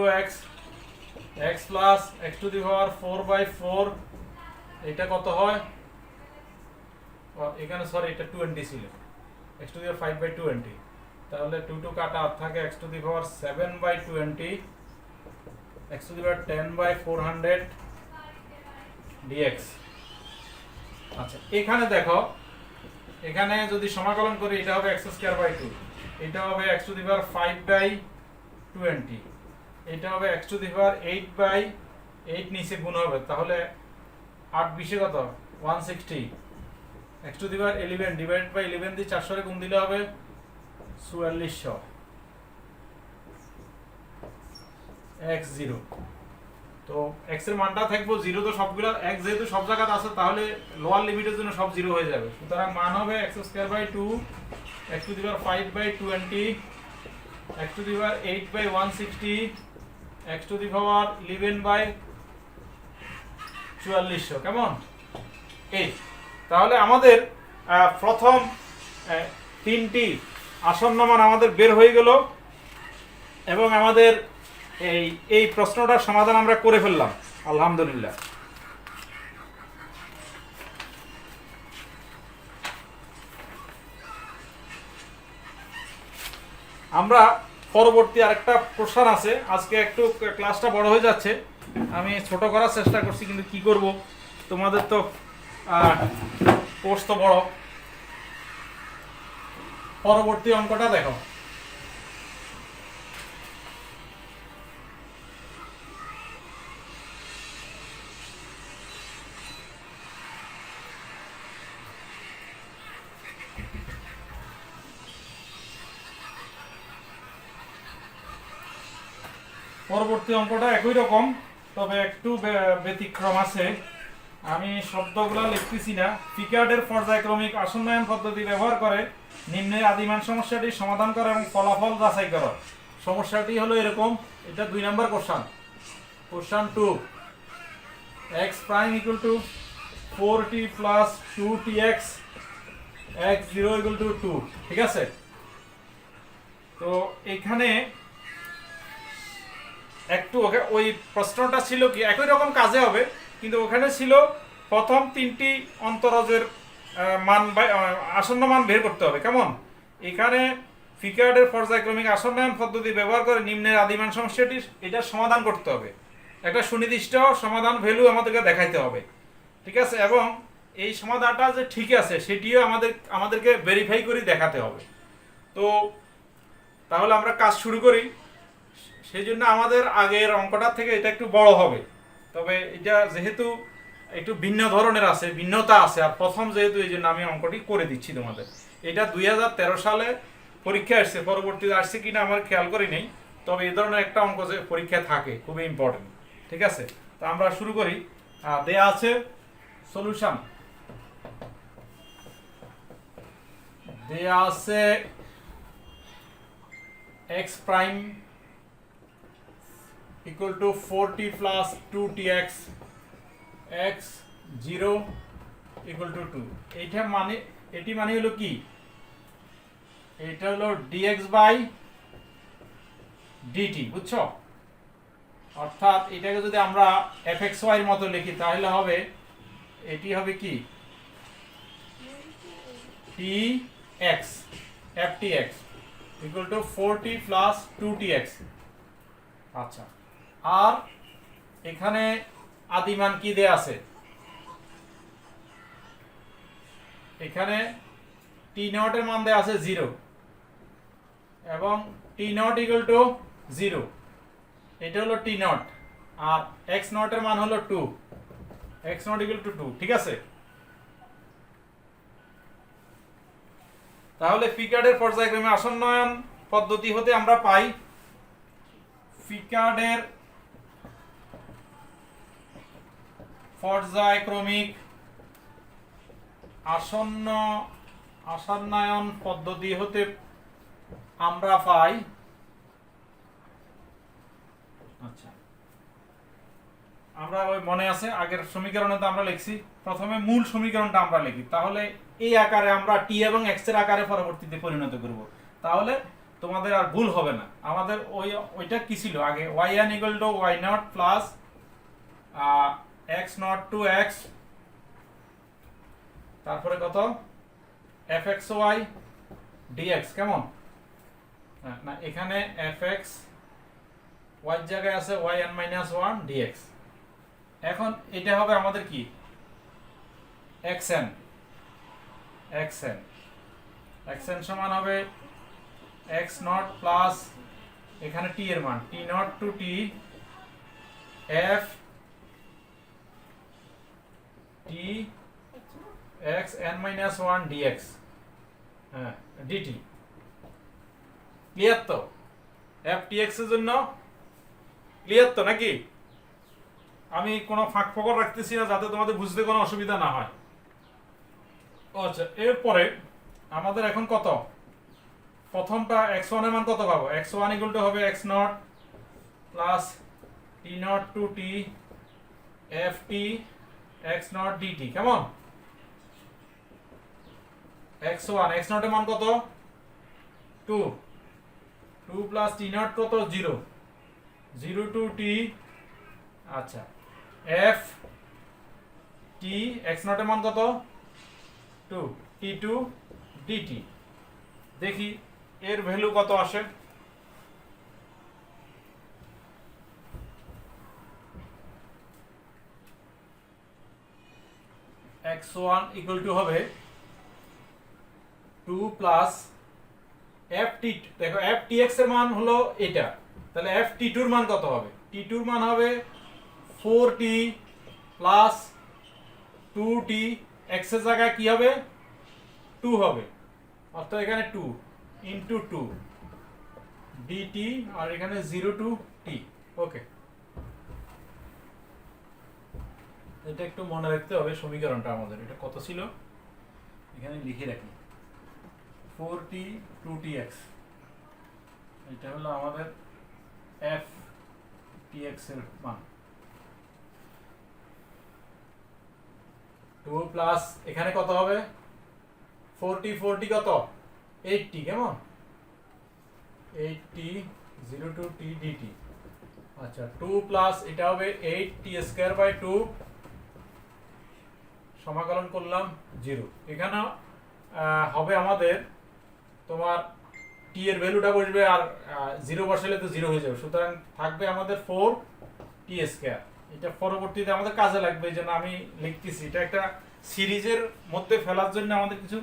x plus x to the power 4/4 এটা কত হয়, এখানে সরি এটা 20 ছিল, x to the power 5/20, তাহলে 2 টু কাটা থাকে x to the power 7/20 x to the power 10/400 dx। আচ্ছা এখানে দেখো এখানে যদি সমাকলন করি এটা হবে x²/2, এটা হবে x to the power 5/20, এটা হবে x to the power 8/8 নিচে গুণ হবে, তাহলে 8 20 কত 160 x to the power 11 divided by 11 দিয়ে 400 এর গুণ দিলে হবে 4400 x0। তো x এর মানটা থাকবে 0, তো সবগুলো x যেহেতু সব জায়গাতে আছে তাহলে লোয়ার লিমিটের জন্য সব 0 হয়ে যাবে, সুতরাং মান হবে x²/2 x to the power 5/20 x to the power 8/160 x to the power 11/4400, কেমন এই। তাহলে আমাদের প্রথম তিনটি আসন্ন মান আমাদের বের হয়ে গেল এবং আমাদের এই প্রশ্নটার সমাধান আমরা করে ফেললাম আলহামদুলিল্লাহ। আমরা পরবর্তী আরেকটা প্রশ্ন আছে, আজকে একটু ক্লাসটা বড় হয়ে যাচ্ছে, আমি ছোট করার চেষ্টা করছি কিন্তু কি করব, তোমাদের তো কোর্স তো বড়। পরবর্তী অঙ্কটা দেখো, পরবর্তী অঙ্কটা একই রকম তবে একটু ব্যতিক্রম আছে, আমি শব্দগুলো লিখতেছি না। ফিকার্ডের পর্যায়ক্রমিক আসন্নায়ন পদ্ধতি ব্যবহার করে নিম্নের আদিমান সমস্যাটি সমাধান করো এবং ফলাফল যাচাই করো। সমস্যাটি হলো এরকম, এটা 2 নম্বর question, question 2 x prime equal to 4t plus 2tx x0 equal to 2, ঠিক আছে। তো এখানে একটু ওই প্রশ্নটা ছিল কি একই রকম কাজে হবে, কিন্তু ওখানে ছিল প্রথম তিনটি অন্তরজের মান আসন্ন মান বের করতে হবে, কেমন। এখানে ফিকার্ডের পর্যায়ক্রমিক আসন্নায়ন পদ্ধতি ব্যবহার করে নিম্নের আদিমান সমস্যাটি এটার সমাধান করতে হবে, একটা সুনির্দিষ্ট সমাধান ভ্যালু আমাদেরকে দেখাইতে হবে, ঠিক আছে, এবং এই সমাধানটা যে ঠিক আছে সেটিও আমাদেরকে ভেরিফাই করে দেখাতে হবে। তো তাহলে আমরা কাজ শুরু করি। সেই জন্য আমাদের আগের অঙ্কটার থেকে এটা একটু বড় হবে, তবে এটা যেহেতু একটু ভিন্ন ধরনের আছে, ভিন্নতা আছে, আর প্রথম যেহেতু এই জন্য আমি অঙ্কটি করে দিচ্ছি তোমাদের। এটা 2013 সালে পরীক্ষা আসছে, পরবর্তীতে আসছে কিনা আমার খেয়াল করি নেই, তবে এই ধরনের একটা অঙ্ক যে পরীক্ষা থাকে খুবই ইম্পর্টেন্ট, ঠিক আছে। তো আমরা শুরু করি। দেয়া আছে সলিউশন, দেয়া আছে x prime equal to 4t plus 2tx x0 equal to 2। এটি মানে হলো কি, এটা হলো dx by dt, বুঝছো। অর্থাৎ এটাকে যদি আমরা fxy এর মতো লিখি তাহলে হবে এটি হবে কি tx ftx equal to 4t plus 2tx। আচ্ছা, আর এখানে আদিমান কি দেয়া আছে, এখানে t নট এর মান দেয়া আছে 0 এবং t নট ইকুয়াল টু 0, এটা হলো t নট, আর x নট এর মান হলো 2, x নট ইকুয়াল টু 2। ঠিক আছে, তাহলে ফিকার্ডের পর্যায়ক্রমে আসন্নয়ন পদ্ধতি হতে আমরা পাই ফিকার্ডের পর্যায়ক্রমিক আসন্নয়ন পদ্ধতি হতে আমরা পাই, আচ্ছা আমরা ওই মনে আছে আগের সমীকরণে তো আমরা লিখছি, প্রথমে মূল সমীকরণটা আমরা লিখি, তাহলে এই আকারে আমরা টি এবং এক্স এর আকারে পরবর্তীতে পরিণত করব, তাহলে তোমাদের আর ভুল হবে না। আমাদের ওইটা কি ছিল আগে, y1 equal to y naught plus x naught to x, তারপরে কত fxy dx, কেমন না এখানে fx y জায়গায় আছে yn minus 1 dx। এখন এটা হবে আমাদের কি xn সমান হবে x naught প্লাস এখানে t এর মান t naught to t f t x n minus 1 dx dt। Clear তো? ftx এর জন্য ক্লিয়ার তো নাকি? আমি কোনো ফাঁক ফোকর রাখতেছি না যাতে তোমাদের বুঝতে কোনো অসুবিধা না হয়। আচ্ছা, এরপরে আমাদের এখন কত, প্রথমটা x1 এর মান কত পাবো, x1 ইকুয়াল টু হবে x not plus t not to t ft x not dt, কেমন x1 x নট এর মান কত 2 প্লাস t নট কত 0 টু t, আচ্ছা f t x নট এর মান কত 2 t2 dt। দেখি এর ভ্যালু কত আসে, x1 ইকুয়াল টু হবে 2 প্লাস ft, দেখো ftx এর মান হলো এটা, তাহলে ft2 এর মান কত হবে, t2 এর মান হবে 4t প্লাস 2t, x এর জায়গায় কি হবে 2 হবে, অর্থাৎ এখানে 2 ইনটু 2 dt, আর এখানে 0 টু t। ওকে, এটা একটু মনে রাখতে হবে সমীকরণটা আমাদের, এটা কত ছিল এখানে লিখে রাখি 4t 2tx, এটা হলো আমাদের f tx এর মান 2 প্লাস এখানে কত হবে 40 কত 80, কেমন 80 0 টু t dt। আচ্ছা 2 প্লাস এটা হবে 8t স্কয়ার বাই 2, সমাকলন করলাম 0, এখানে হবে আমাদের তোমার t এর ভ্যালুটা বসবে আর 0 বসালে তো 0 হয়ে যাবে, সুতরাং থাকবে আমাদের 4t স্কয়ার। এটা পরবর্তীতে আমাদের কাজে লাগবে, এই জন্য আমি লিখতেছি, এটা একটা সিরিজের মধ্যে ফেলার জন্য আমাদের কিছু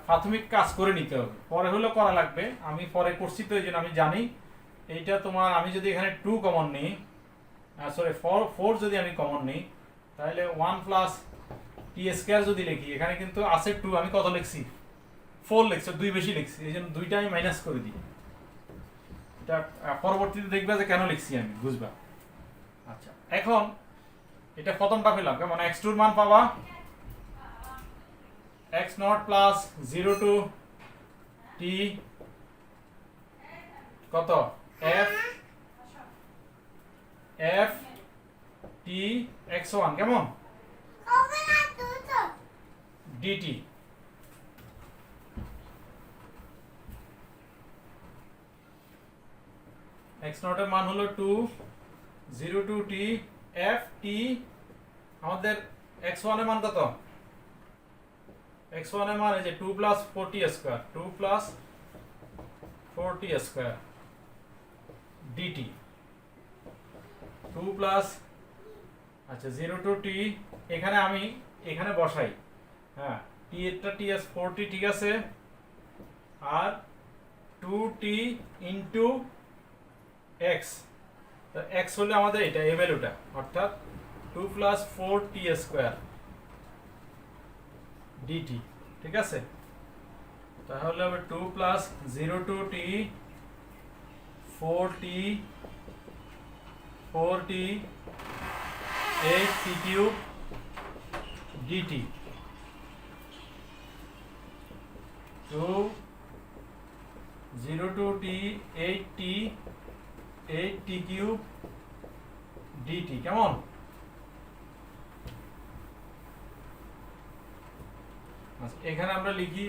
প্রাথমিক কাজ করে নিতে হবে, পরে হলো করা লাগবে, আমি পরে করছি তো এই জন্য আমি জানি। এইটা তোমার আমি যদি এখানে 2 কমন নিই, সরি 4 যদি আমি কমন নিই, তাহলে 1 প্লাস t স্কয়ার যদি লিখি, এখানে কিন্তু আছে 2, আমি কত লিখছি 4 লিখছি, 2 বেশি লিখছি, এই জন্য 2টা আমি মাইনাস করে দিই, এটা পরবর্তীতে দেখবা যে কেন লিখছি আমি বুঝবা। আচ্ছা এখন এটা প্রথমটা পেলাম, কেমন x2 এর মান পাবা x not plus 0 to t কত f t x1, কেমন dt। x নট এর মান হলো 2 0 টু টি এফ টি আমাদের x1 এর মান কত? x1 এর মান এই যে 2 plus 4t square 2 plus 4t square dt 2 plus আচ্ছা 0 টু টি এখানে আমি এখানে বসাই, হ্যাঁ টি এরটা টি এস 4t ঠিক আছে, আর 2t ইনটু x, তো x হলে আমাদের এটা এই ভ্যালুটা, অর্থাৎ 2 প্লাস 4t স্কয়ার dt ঠিক আছে। তাহলে হবে 2 plus 0 to t 4t 8t cube dt 2 0 to t 8t cube dt কেমন? এখানে আমরা লিখি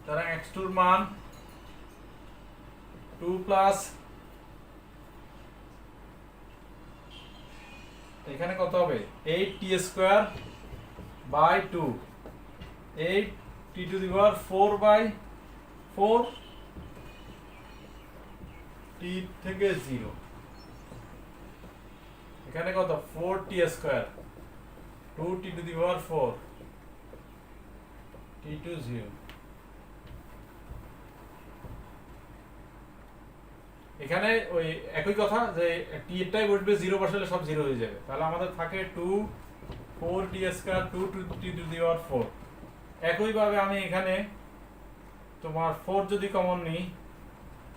তারা x2 এর মান 2 প্লাস এখানে কত হবে 8t square by 2 8t to the power 4 by 4 t থেকে 0 এখানে কত 4t square 2t to the power 4 t to 0 এখানে ওই একই কথা যে t এরটাই বসবে 0 বসালে সব 0 হয়ে যাবে, তাহলে আমাদের থাকে 2 4t square 2 to t to the power 4। একই ভাবে আমি এখানে তোমার 4 যদি কমন নিই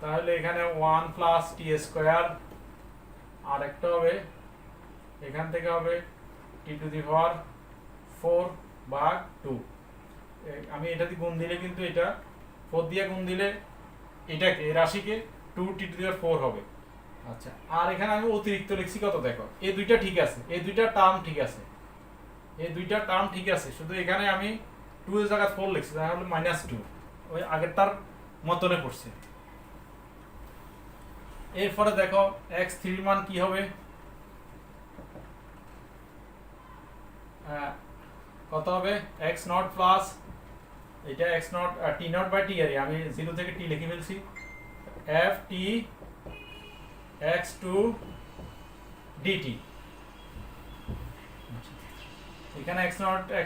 তাহলে এখানে 1 প্লাস t স্কয়ার আর একটা হবে এখান থেকে হবে t টু দি পাওয়ার 4 ভাগ 2। আমি এটা দিয়ে গুণ দিলে কিন্তু এটা 4 দিয়ে গুণ দিলে এটাকে এই রাশিকে 2t টু দি পাওয়ার 4 হবে। আচ্ছা, আর এখানে আমি অতিরিক্ত লিখছি কত দেখো, এই দুইটা ঠিক আছে, এই দুইটা টার্ম ঠিক আছে, এই দুইটা টার্ম ঠিক আছে, শুধু এখানে আমি 2 এর জায়গায় 4 লিখছি, তাহলে -2 ওই আগেরটার মতনে পড়ছে। এরপরে দেখো x3 এর মান কি হবে, কত হবে x নট প্লাস এটা x not t not by t আর আমি 0 থেকে t লিখে ফেলছি f t x2 dt। এখানে x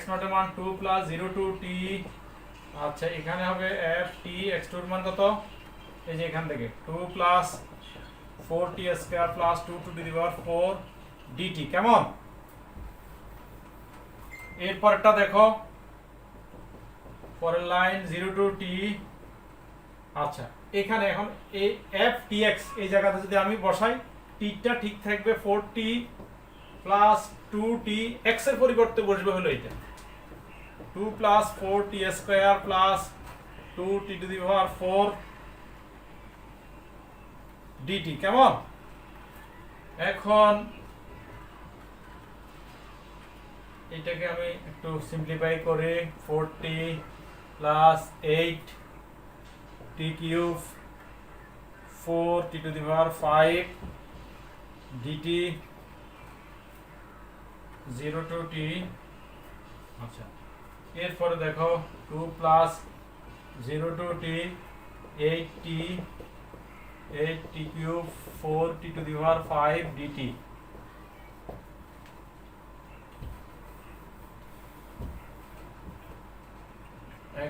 নট এর মান 2 প্লাস 0 টু t, আচ্ছা এখানে হবে f t x2 এর মান কত, এই যে এখান থেকে 2 plus 4t square plus 2 two the power 4 dt কেমন? এরপরটা দেখো পরের লাইন 0 টু t, আচ্ছা এখানে এখন এই f tx এই জায়গাতে যদি আমি বসাই t টা ঠিক থাকবে 4t প্লাস 2t x এর পরিবর্তে বসবে হলো এটা 2 plus 4t square plus 2t to the power 4 dt কেমন? এখন এটাকে আমি একটু সিম্পলিফাই করে 4t plus 8t cube 4t to the power 5 dt 0 to t। আচ্ছা এরপরে দেখো 2 plus 0 to t 8t cube 4t to the power 5 dt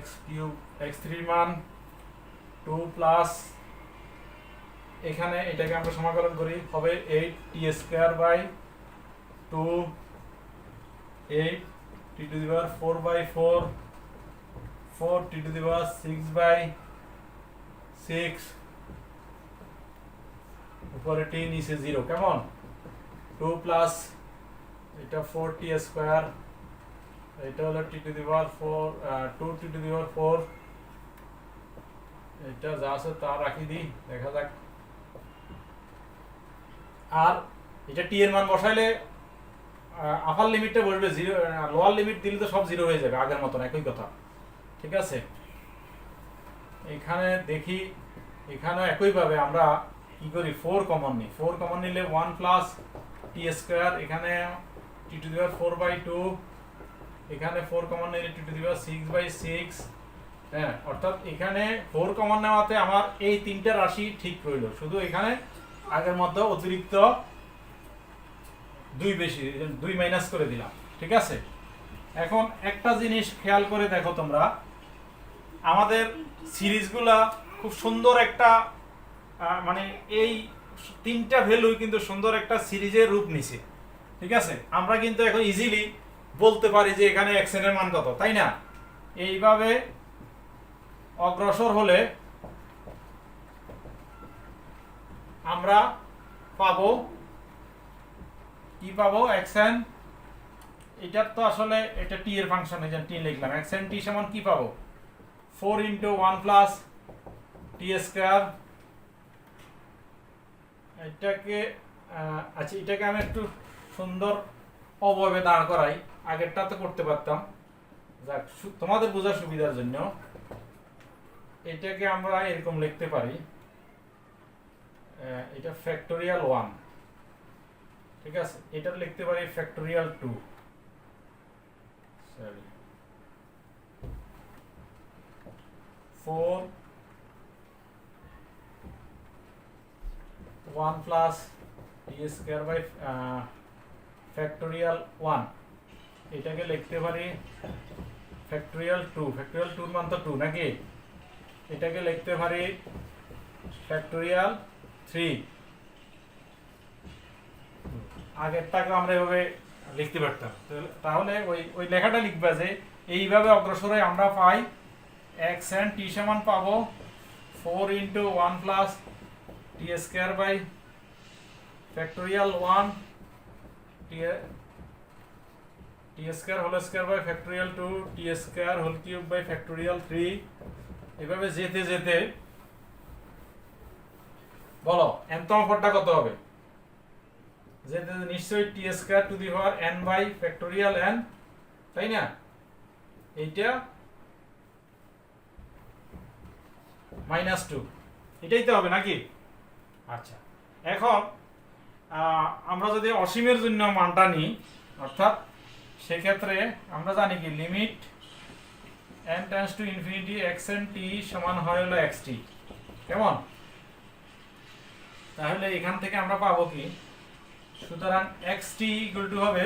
x cube x3 মান 2 প্লাস এখানে এটাকে আমরা সমাকলন করি হবে 8t square by 2 8t to the power 4 by 4 4t to the power 6 by 6 উপরে t নিচে 0 কেমন? 2 প্লাস এটা 4t স্কয়ার এটা হলো t to the power 4 2t to the power 4 এটা যা আছে তা রাখি দিই দেখা যাক। আর এটা t এর মান বসাইলে আপার লিমিটটা বসবে 0, লোয়ার লিমিট দিলে তো সব 0 হয়ে যাবে আগের মতন একই কথা, ঠিক আছে। এখানে দেখি এখানে একই ভাবে আমরা কি কি করি 4 কমন নিই, 4 কমন নিলে 1 প্লাস টি স্কয়ার, এখানে টি টু দি পাওয়ার 4/2, এখানে 4 কমন নিলে টি টু দি পাওয়ার 6/6। হ্যাঁ, অর্থাৎ এখানে 4 কমন নেওয়াতে আমার এই তিনটা রাশি ঠিক রইল, শুধু এখানে আগের মধ্যে অতিরিক্ত 2 বেশি, 2 মাইনাস করে দিলাম। ঠিক আছে, এখন একটা জিনিস খেয়াল করে দেখো তোমরা, আমাদের সিরিজগুলা খুব সুন্দর একটা মানে এই তিনটা ভ্যালু কিন্তু সুন্দর একটা সিরিজের রূপ নিছে। ঠিক আছে, আমরা কিন্তু এখন ইজিলি বলতে পারি যে এখানে xn এর মান কত, তাই না? এইভাবে অগ্রসর হলে আমরা পাবো কি পাবো, xn, এটার তো আসলে এটা t এর ফাংশন, এই যে t লিখলাম, xn t সমান কি পাবো, 4 × 1 প্লাস টি স্কয়ার। এটাকে আচ্ছা, এটাকে আমি একটু সুন্দর অবয়বে দাঁড় করাই, আগেরটা তো করতে পারতাম, যাক তোমাদের বোঝার সুবিধার জন্য এটাকে আমরা এরকম লিখতে পারি, এটা ফ্যাক্টোরিয়াল 1। ঠিক আছে, এটা লিখতে পারি factorial 2, sorry 4 1 plus t square by factorial 1, এটাকে লিখতে পারি ফ্যাক্টোরিয়াল 2, ফ্যাক্টোরিয়াল 2 এর মান তো 2 নাকি, এটাকে লিখতে পারি ফ্যাক্টোরিয়াল 3। আগেরটাকে আমরা এভাবে লিখতে পারতাম, তাহলে ওই লেখাটা লিখবা যে এইভাবে অগ্রসরে আমরা পাই xn t সমান পাবো 4 × 1 plus t square by factorial 1 t square whole square by factorial 2 t square whole cube by factorial 3। এভাবে যেতে যেতে বলো nতম পদটা কত হবে, যেতে নিশ্চয়ই t square to the power n by factorial n, তাই না? এইটা -2, এটাই তো হবে নাকি? আচ্ছা, এখন আমরা যদি অসীমের জন্য মানটা নিই, অর্থাৎ সেক্ষেত্রে আমরা জানি কি limit n tends to infinity xn t সমান হয় হলো xt, কেমন? তাহলে এখান থেকে আমরা পাবো কি, সুতরাং xt ইকুয়াল টু হবে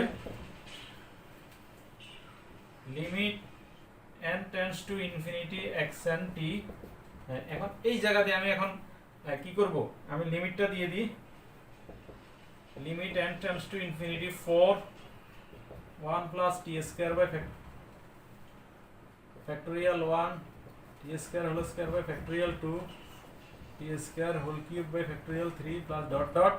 limit n tends to infinity xn t। এখন এই জায়গাতে আমি এখন কি করব, আমি লিমিটটা দিয়ে দিই, limit n tends to infinity 4 1 plus t square by factorial 1 t square whole square by factorial 2 t square whole cube by factorial 3 plus dot dot.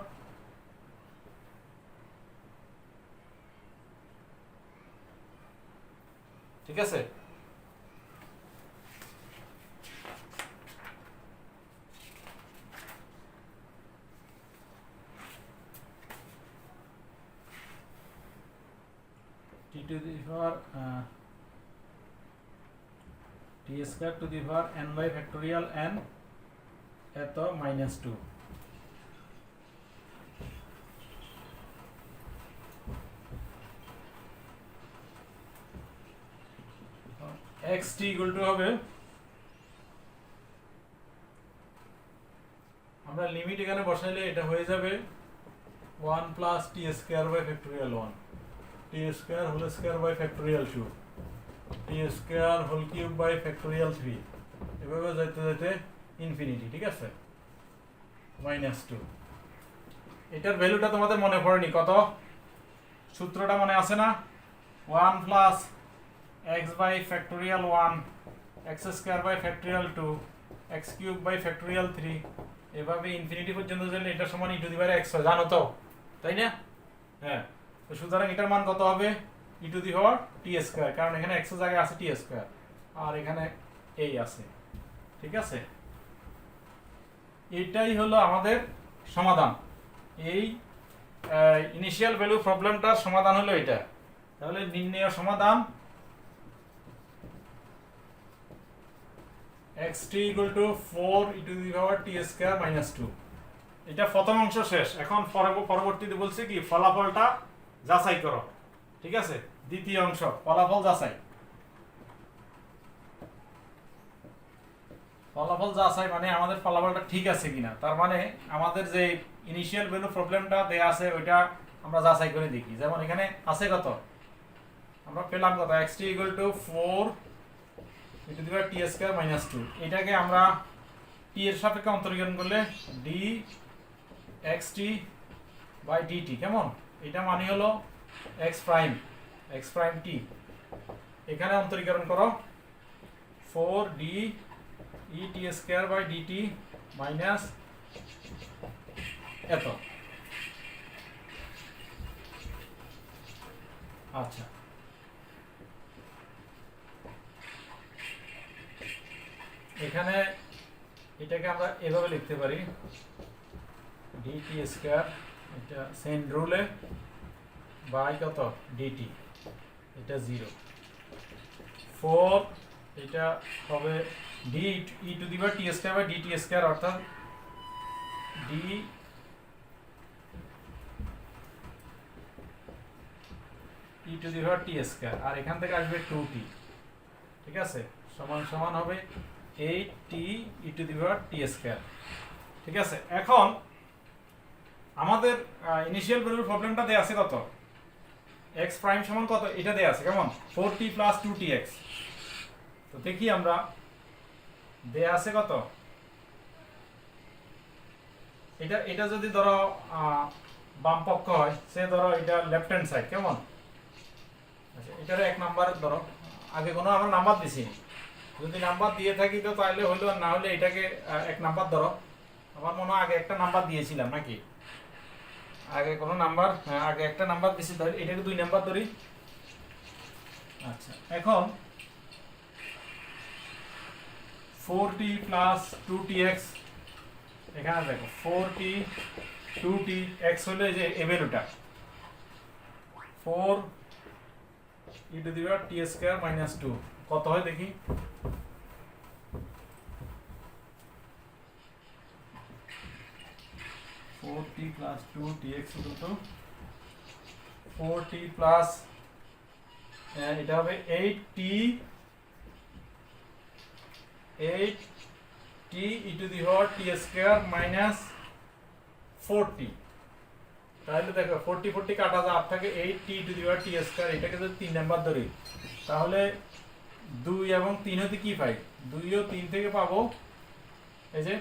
ঠিক আছে, t to the power t square to the power n by factorial n এত -2। xt equal to হবে, আমরা limit এখানে বসাইলে এটা হয়ে যাবে 1 plus t square by factorial 1 t square whole square by factorial 2 t square whole cube by factorial 3, এভাবে যেতে যেতে ইনফিনিটি। ঠিক আছে, -2। এটার ভ্যালুটা তোমাদের মনে পড়েনি কত, সূত্রটা মনে আছে না, 1 plus x by factorial 1 x square by factorial 2 x cube by factorial 3, এভাবে ইনফিনিটি পর্যন্ত গেলে এটা সমান e to the power x হয়, জানো তো, তাই না? হ্যাঁ, তো সুতরাং এটার মান কত হবে, e to the power t square, কারণ এখানে x এর জায়গায় আছে t স্কয়ার আর এখানে এই আছে। ঠিক আছে, এটাই হলো আমাদের সমাধান, এই ইনিশিয়াল ভ্যালু প্রবলেমটার সমাধান হলো এটা। তাহলে নির্ণেয় সমাধান xt = 4 e to the power t square - 2, এটা প্রথম অংশ শেষ। এখন পরবর্তীতে বলছে কি ফলাফলটা যাচাই করো। ঠিক আছে, দ্বিতীয় অংশ ফলাফল যাচাই। ফলাফল যাচাই মানে আমাদের ফলাফলটা ঠিক আছে কিনা, তার মানে আমাদের যে ইনিশিয়াল ভ্যালু প্রবলেমটা দেয়া আছে ওইটা আমরা যাচাই করে দেখি। যেমন এখানে আছে কত, আমরা পেলাম কত, xt = 4 e to the power t square minus 2। এটাকে আমরা t এর সাপেক্ষে অন্তরীকরণ করলে dxt by dt কেমন, এটা মানে হলো x প্রাইম t। এখানে অন্তরীকরণ করো 4d e t square by dt minus এত। আচ্ছা, এখানে এটাকে আমরা এভাবে লিখতে পারি dt স্কয়ার, এটা সেন রুলে বাই কত dt, এটা 0 4, এটা হবে d e to the power t square by dt square, অর্থাৎ d e to the power t square, আর এখান থেকে আসবে 2t। ঠিক আছে, সমান সমান হবে 8t e to the power t square. ঠিক আছে, এখন আমাদের ইনিশিয়াল ভ্যালুর প্রবলেমটা দেয়া আছে কত, x প্রাইম সমান কত, এটা দেয়া আছে কেমন 4t plus 2tx। তো দেখি আমরা, দেয়া আছে কত, এটা যদি ধরো বাম পক্ষ হয়, সে ধরো এটা লেফট হ্যান্ড সাইড কেমন। আচ্ছা, এটার এক নাম্বার ধরো, আগে কোনো আমরা নাম্বার দিছি, যদি নাম্বার দিয়ে থাকি তো তাহলে হলো, আর না হলে এটাকে এক নাম্বার ধরো। আমার মনে হয় আগে একটা নাম্বার দিয়েছিলাম নাকি, আগে কোনো নাম্বার, আগে একটা নাম্বার দিছি, তাহলে এটাকে 2 নাম্বার ধরি। আচ্ছা, এখন 4t plus 2tx, এখানে দেখো 4t 2tx হলে যে এ ভ্যালুটা 4 e to the power t square minus 2 কত হয় দেখি। 4t plus 2tx equal to 4t plus এটা হবে 8t e to the power t square minus 4t। তাহলে দেখো 40 কাটা যায়, আর থাকে 8t e to the power t square। এটাকে যদি 3 নাম্বার ধরি তাহলে 2 এবং 3 হতে কি পাই, 2 ও 3 থেকে পাবো এই যে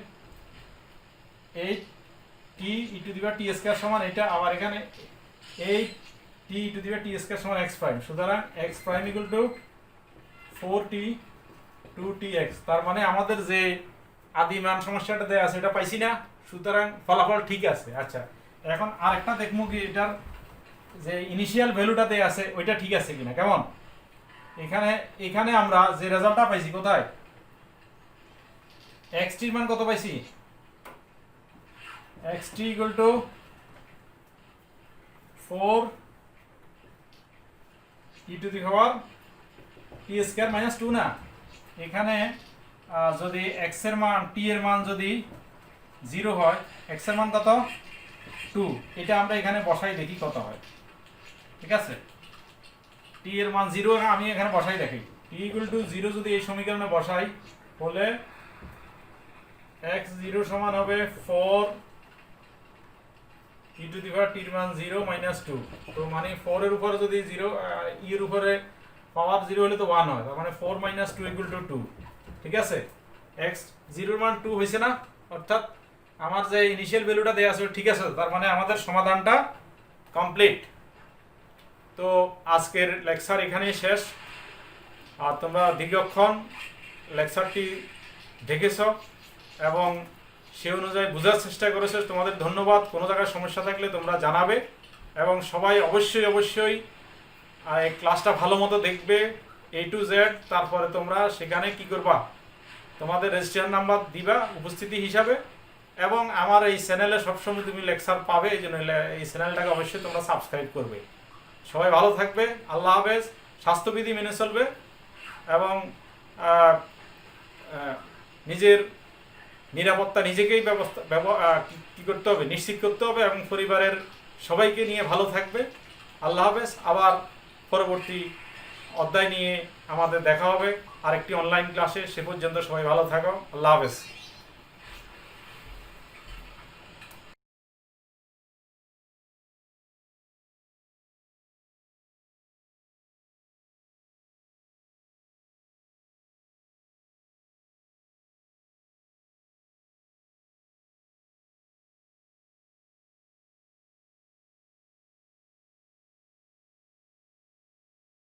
8t e to the power t square সমান এটা, আবার এখানে 8t e to the power t square সমান x প্রাইম। সুতরাং x prime equal to 4t 2tx। তার মানে আমাদের যে আদি মান সমস্যাটা দেয়া আছে এটা পাইছি না, সুতরাং ফলাফল ঠিক আছে। আচ্ছা, এখন আরেকটা দেখবো কি এটার যে ইনিশিয়াল ভ্যালুটা দেয়া আছে ওইটা ঠিক আছে কিনা কেমন। এখানে আমরা যে রেজাল্টটা পাইছি, কোথায় xt এর মান কত পাইছি, xt equal to 4 e to the power t square minus 2 না। এখানে যদি x এর মান, t এর মান যদি 0 হয়, x এর মান কত 2, এটা আমরা এখানে বসাই দেখি কত হয়। ঠিক আছে, t এর মান 0 আমি এখানে বসাই দেখি, t equal to 0 যদি এই সমীকরণে বসাই হলে x 0 সমান হবে 4 e to the power t এর মান 0 minus 2। তো মানে 4 এর উপরে যদি 0 e এর উপরে পাওয়ার 0 হলে তো 1 হয়, তার মানে 4 minus 2 equal to 2। ঠিক আছে, x 0 এর মান 2 হইছে না, অর্থাৎ আমার যে ইনিশিয়াল ভ্যালুটা দেয়া আছে ঠিক আছে। তার মানে আমাদের সমাধানটা কমপ্লিট। তো আজকের লেকচার এখানেই শেষ। আর তোমরা দীর্ঘক্ষণ লেকচারটি দেখেছো এবং সেই অনুযায়ী বোঝার চেষ্টা করেছো, তোমাদের ধন্যবাদ। কোনো জায়গায় সমস্যা থাকলে তোমরা জানাবে এবং সবাই অবশ্যই এই ক্লাসটা ভালো মতো দেখবে A to Z। তারপরে তোমরা সেখানে কি করবা, তোমাদের রেজিস্ট্রেশন নাম্বার দিবা উপস্থিতি হিসাবে, এবং আমার এই চ্যানেলে সবসময় তুমি লেকচার পাবে, এই জন্য এই চ্যানেলটাকে অবশ্যই তোমরা সাবস্ক্রাইব করবে। সবাই ভালো থাকবে, আল্লাহ হাফেজ। স্বাস্থ্যবিধি মেনে চলবে এবং নিজের নিরাপত্তা নিজেকেই কী করতে হবে, নিশ্চিত করতে হবে এবং পরিবারের সবাইকে নিয়ে ভালো থাকবে। আল্লাহ হাফেজ। আবার পরবর্তী অধ্যায় নিয়ে আমাদের দেখা হবে আরেকটি অনলাইন ক্লাসে। সে পর্যন্ত সবাই ভালো থাকো। আল্লাহ হাফেজ।